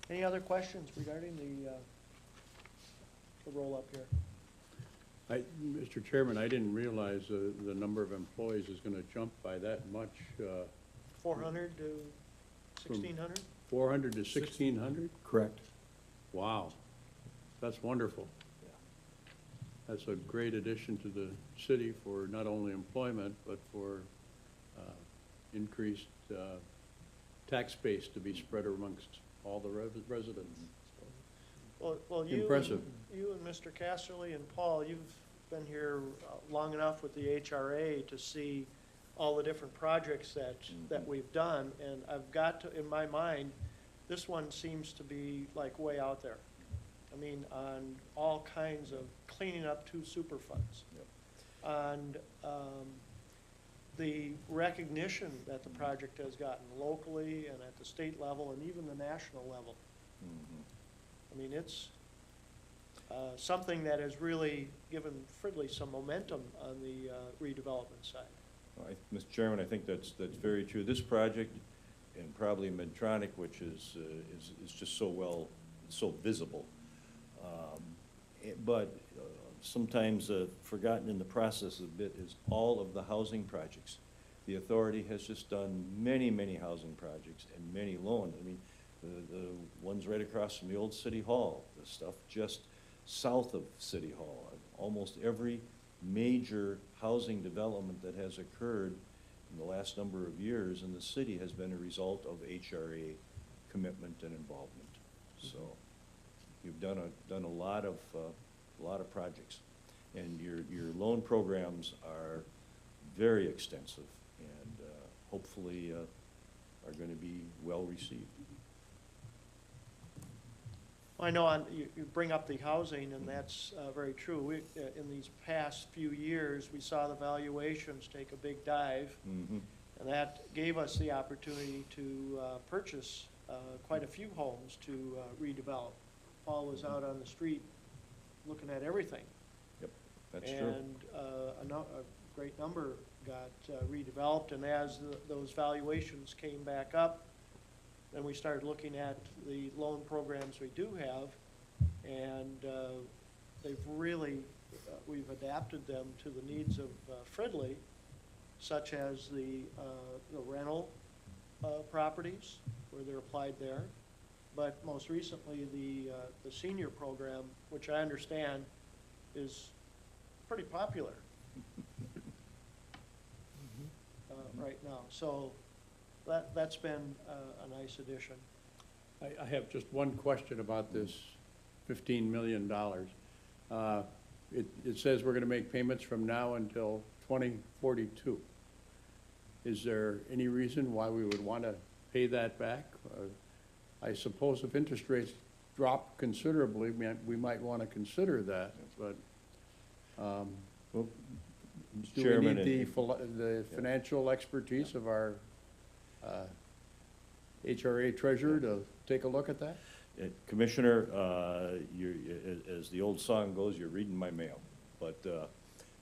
Any other questions regarding the roll-up here? Mr. Chairman, I didn't realize the number of employees is going to jump by that much, 400 to 1,600? 400 to 1,600? Correct. Wow, that's wonderful. That's a great addition to the city for not only employment, but for increased tax base to be spread amongst all the residents. Well, Impressive. You and Mr. Casserly and Paul, you've been here long enough with the HRA to see all the different projects that we've done, and I've got to, in my mind, this one seems to be like way out there. I mean, on all kinds of cleaning up 2 super funds. Yep. And the recognition that the project has gotten locally and at the state level and even the national level. I mean, it's something that has really given Fridley some momentum on the redevelopment side. Mr. Chairman, I think that's very true. This project, and probably Medtronic, which is just so visible, but sometimes forgotten in the process a bit is all of the housing projects The authority has just done many, many housing projects and many loans. I mean, the ones right across from the old City Hall, the stuff just south of City Hall. Almost every major housing development that has occurred in the last number of years in the city has been a result of HRA commitment and involvement. So you've done a lot of projects, and your loan programs are very extensive and hopefully are going to be well received. I know you bring up the housing, and that's very true. In these past few years, we saw the valuations take a big dive, Mm-hmm. and that gave us the opportunity to purchase quite a few homes to redevelop. Paul was out on the street looking at everything. Yep, that's true. And a great number got redeveloped, and as those valuations came back up, then we started looking at the loan programs we do have, and they've really, we've adapted them to the needs of Fridley, such as the rental properties, where they're applied there. But most recently, the senior program, which I understand is pretty popular right now. So that's been a nice addition. I have just one question about this $15 million. It says we're gonna make payments from now until 2042. Is there any reason why we would want to pay that back? I suppose if interest rates drop considerably, we might want to consider that, but Well, do we Chairman, need the financial expertise of our HRA treasurer to take a look at that? Commissioner, as the old song goes, you're reading my mail. But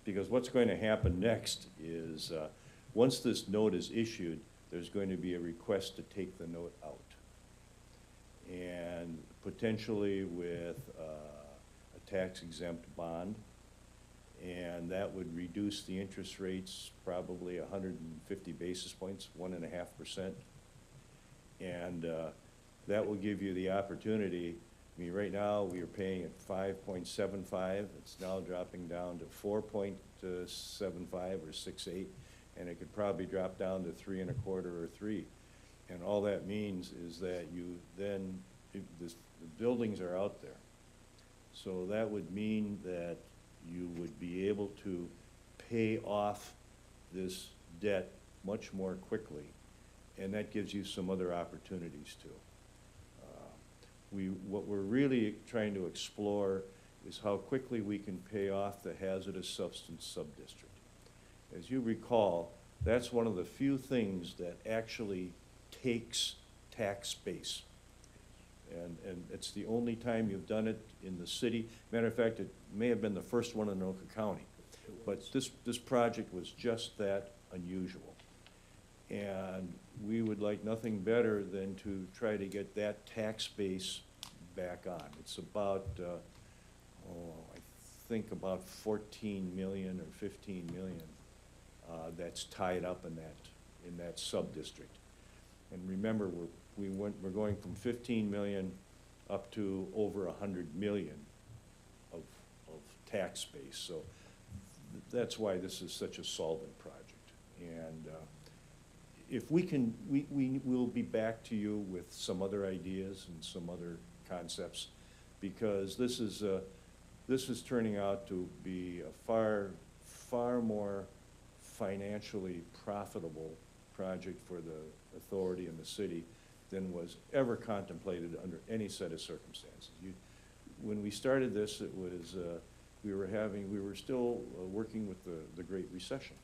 because what's going to happen next is once this note is issued, there's going to be a request to take the note out. And potentially with a tax exempt bond, and that would reduce the interest rates probably 150 basis points, 1.5%. And that will give you the opportunity. I mean, right now, we are paying at 5.75. It's now dropping down to 4.75 or 6.8, and it could probably drop down to 3.25 or 3. And all that means is that you then, the buildings are out there. So that would mean that you would be able to pay off this debt much more quickly, and that gives you some other opportunities too. What we're really trying to explore is how quickly we can pay off the hazardous substance sub-district. As you recall, that's one of the few things that actually takes tax base. And it's the only time you've done it in the city. Matter of fact, it may have been the first one in Anoka County. But this project was just that unusual. And we would like nothing better than to try to get that tax base back on. It's about, I think about 14 million or 15 million that's tied up in that sub-district. And remember, we're going from 15 million up to over 100 million of tax base. So that's why this is such a solvent project. And if we can, we will be back to you with some other ideas and some other concepts, because this is turning out to be a far more financially profitable project for the authority and the city than was ever contemplated under any set of circumstances. When we started this, it was we were still working with the Great Recession.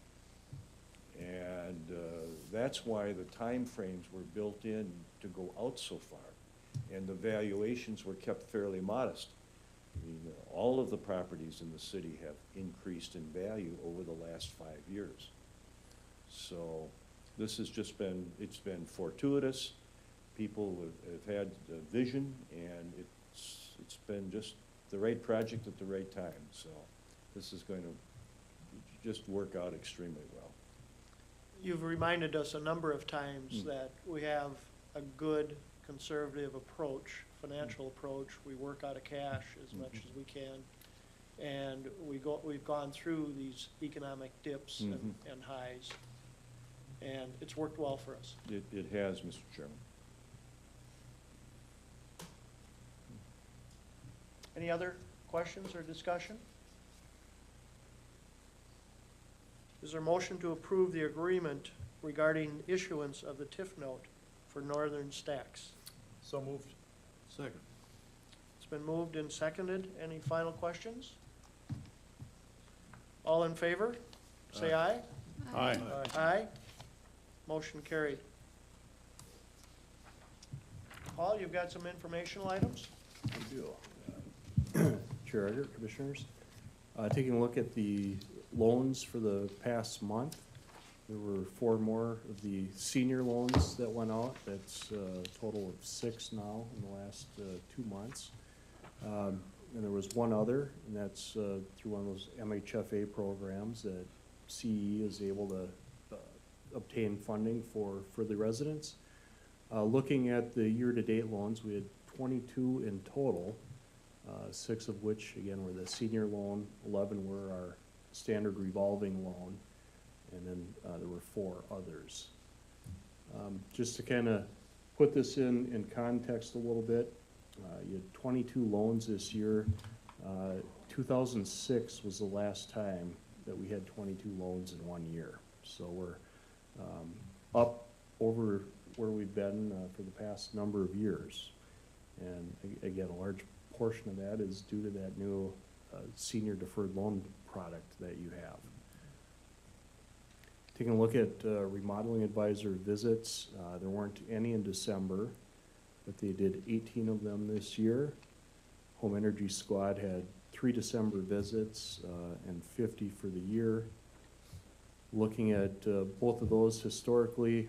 And that's why the time frames were built in to go out so far. And the valuations were kept fairly modest. I mean, all of the properties in the city have increased in value over the last 5 years. So this has just been, it's been fortuitous. People have had a vision, and it's been just the right project at the right time. So this is going to just work out extremely well. you've reminded us a number of times Mm. that we have a good conservative approach, financial approach. We work out of cash as much as we can. And we've gone through these economic dips and highs. And it's worked well for us. It has, Mr. Chairman. Any other questions or discussion? Is there a motion to approve the agreement regarding issuance of the TIF note for Northern Stacks? So moved. Second. It's been moved and seconded. Any final questions? All in favor? Say aye. Aye. Aye. Motion carried. Paul, you've got some informational items? I do. Chair Eggert, Commissioners. Taking a look at the loans for the past month, there were 4 more of the senior loans that went out. That's a total of 6 now in the last 2 months. And there was one other, and that's through one of those MHFA programs that CE is able to obtain funding for the residents. Looking at the year-to-date loans, we had 22 in total, 6 of which, again, were the senior loan, 11 were our standard revolving loan, and then there were 4 others. Just to kind of put this in context a little bit, you had 22 loans this year. 2006 was the last time that we had 22 loans in 1 year. So we're up over where we've been for the past number of years. And again, a large portion of that is due to that new senior deferred loan product that you have. Taking a look at remodeling advisor visits, there weren't any in December, but they did 18 of them this year. Home Energy Squad had 3 December visits and 50 for the year. Looking at both of those historically,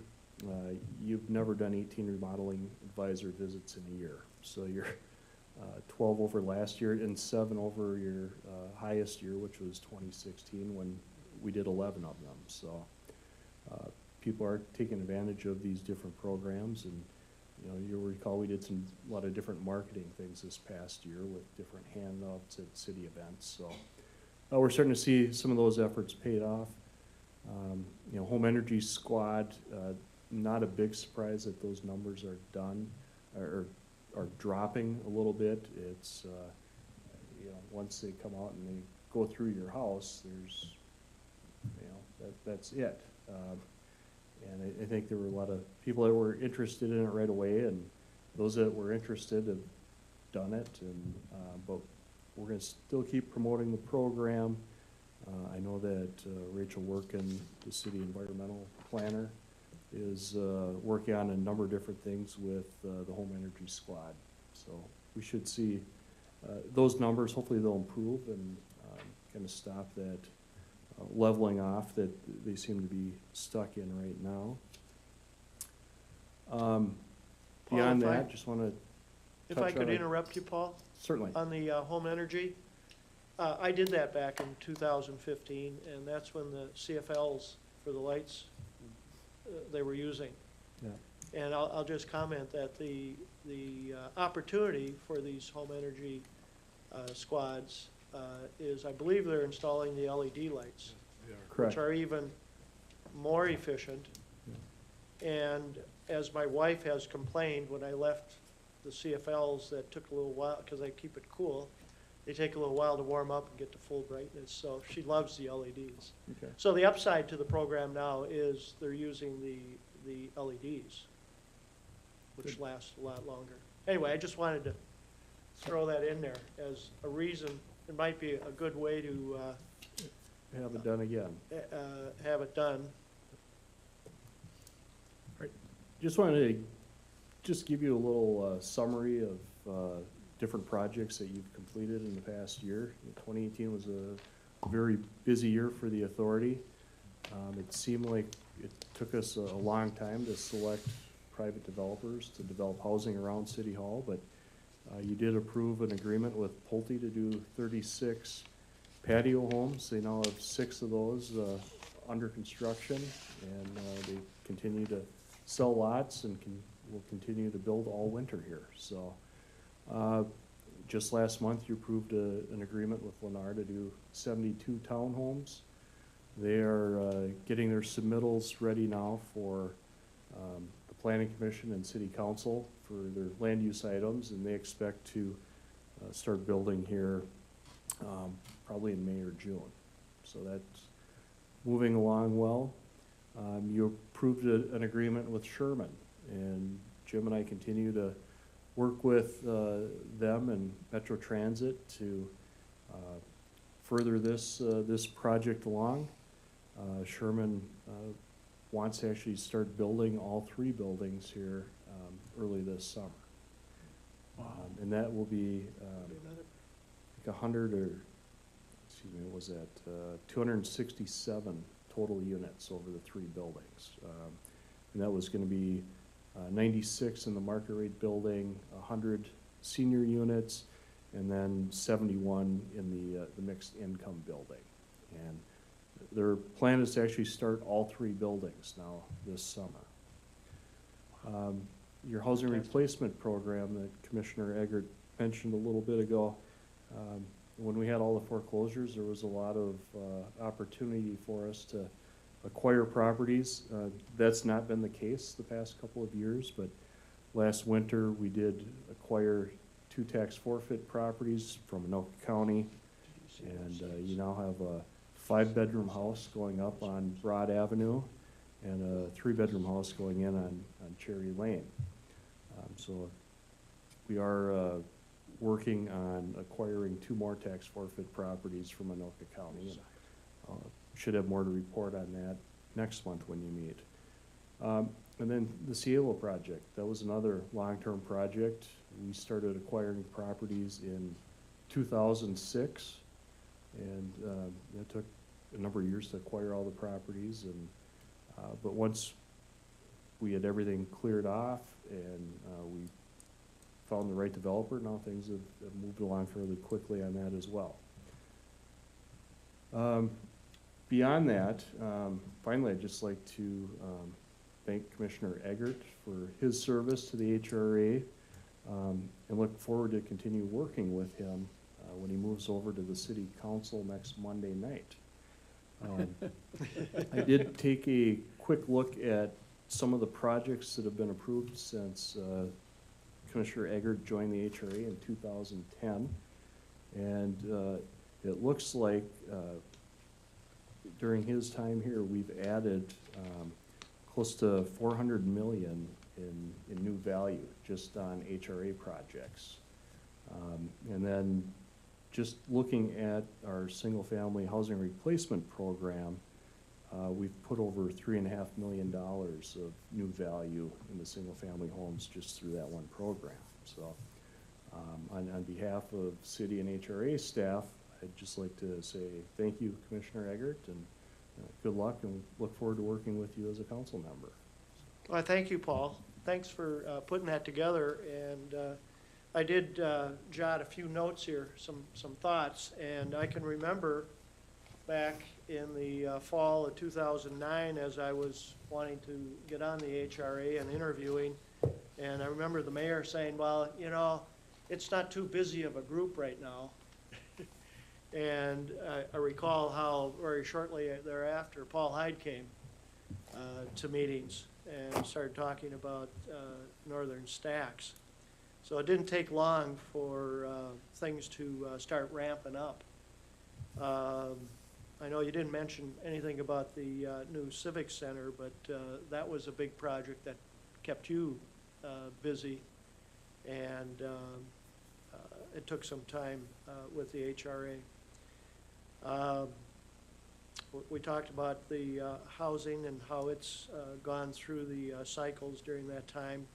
you've never done 18 remodeling advisor visits in a year. So you're 12 over last year and 7 over your highest year, which was 2016 when we did 11 of them. So people are taking advantage of these different programs, and you'll recall we did a lot of different marketing things this past year with different handouts at city events. So we're starting to see some of those efforts paid off. Home Energy Squad, not a big surprise that those numbers are done or are dropping a little bit. It's once they come out and they go through your house, there's that's it. And I think there were a lot of people that were interested in it right away, and those that were interested have done it. And but we're going to still keep promoting the program. I know that Rachel Workin, the city environmental planner, is working on a number of different things with the Home Energy Squad. So we should see those numbers. Hopefully they'll improve and kind of stop that leveling off that they seem to be stuck in right now. Beyond that, just want to If I could interrupt you, Paul, certainly. on the home energy. I did that back in 2015, and that's when the CFLs for the lights they were using. Yeah. And I'll just comment that the opportunity for these home energy squads is, I believe they're installing the LED lights, Correct. which are even more efficient. Yeah. And as my wife has complained, when I left the CFLs, that took a little while, because I keep it cool, they take a little while to warm up and get to full brightness, so she loves the LEDs. Okay. So the upside to the program now is they're using the LEDs, which last a lot longer. Anyway, I just wanted to throw that in there as a reason. It might be a good way to Have it done again. have it done. Just wanted to just give you a little summary of different projects that you've completed in the past year. 2018 was a very busy year for the authority. It seemed like it took us a long time to select private developers to develop housing around City Hall, but you did approve an agreement with Pulte to do 36 patio homes. They now have 6 of those under construction, and they continue to sell lots and will continue to build all winter here. So just last month, you approved an agreement with Lennar to do 72 townhomes. They are getting their submittals ready now for the Planning Commission and City Council for their land use items, and they expect to start building here probably in May or June. So that's moving along well. You approved an agreement with Sherman, and Jim and I continue to work with them and Metro Transit to further this project along. Sherman wants to actually start building all 3 buildings here early this summer. And that will be like 100 or, excuse me, what was that, 267 total units over the 3 buildings. And that was gonna be 96 in the market rate building, 100 senior units, and then 71 in the mixed income building. And their plan is to actually start all 3 buildings now this summer. Your housing replacement program that Commissioner Eggert mentioned a little bit ago, when we had all the foreclosures, there was a lot of opportunity for us to acquire properties. That's not been the case the past couple of years, but last winter we did acquire 2 tax forfeit properties from Anoka County, and you now have a 5-bedroom house going up on Broad Avenue and a 3-bedroom house going in on Cherry Lane. So we are working on acquiring 2 more tax forfeit properties from Anoka County. And, should have more to report on that next month when you meet. And then the Cielo project, that was another long-term project. We started acquiring properties in 2006, and it took a number of years to acquire all the properties. And but once we had everything cleared off and we found the right developer, now things have moved along fairly quickly on that as well. Beyond that, finally, I'd just like to thank Commissioner Eggert for his service to the HRA, and look forward to continue working with him when he moves over to the City Council next Monday night. I did take a quick look at some of the projects that have been approved since Commissioner Eggert joined the HRA in 2010, and it looks like during his time here, we've added close to 400 million in new value just on HRA projects. And then just looking at our single-family housing replacement program, we've put over $3.5 million of new value in the single-family homes just through that one program. So on behalf of city and HRA staff, I'd just like to say thank you, Commissioner Eggert, and good luck, and look forward to working with you as a council member. Well, thank you, Paul. Thanks for putting that together. And I did jot a few notes here, some thoughts, and I can remember back in the fall of 2009 as I was wanting to get on the HRA and interviewing, and I remember the mayor saying, well, you know, it's not too busy of a group right now. And I recall how very shortly thereafter Paul Hyde came to meetings and started talking about northern stacks. So it didn't take long for things to start ramping up. I know you didn't mention anything about the new Civic Center, but that was a big project that kept you busy, and it took some time with the HRA. We talked about the housing and how it's gone through the cycles during that time.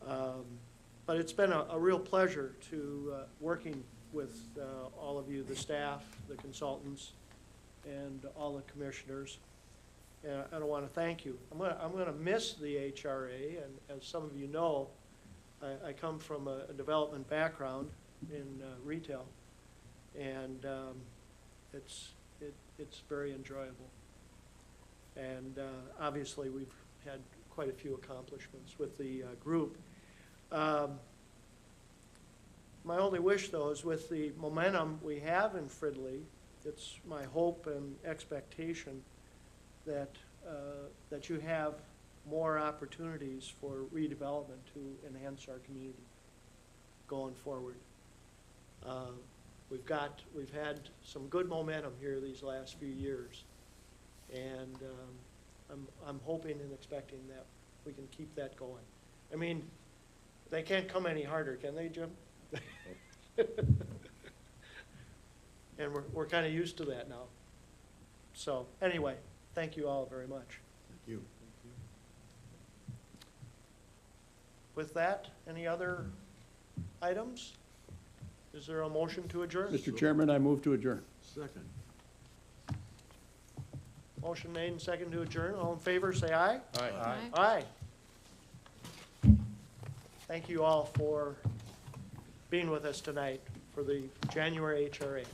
But it's been a real pleasure to working with all of you, the staff, the consultants, and all the commissioners. And I want to thank you. I'm going to miss the HRA, and as some of you know, I come from a development background in retail, and it's very enjoyable. And obviously, we've had quite a few accomplishments with the group. My only wish, though, is with the momentum we have in Fridley, it's my hope and expectation that, that you have more opportunities for redevelopment to enhance our community going forward. We've had some good momentum here these last few years, and I'm hoping and expecting that we can keep that going. I mean, they can't come any harder, can they, Jim? And we're kind of used to that now. So anyway, thank you all very much. Thank you. With that, any other items? Is there a motion to adjourn? Mr. Chairman, I move to adjourn. Second. Motion made and second to adjourn. All in favor, say aye. Aye. Aye. Thank you all for being with us tonight for the January HRA.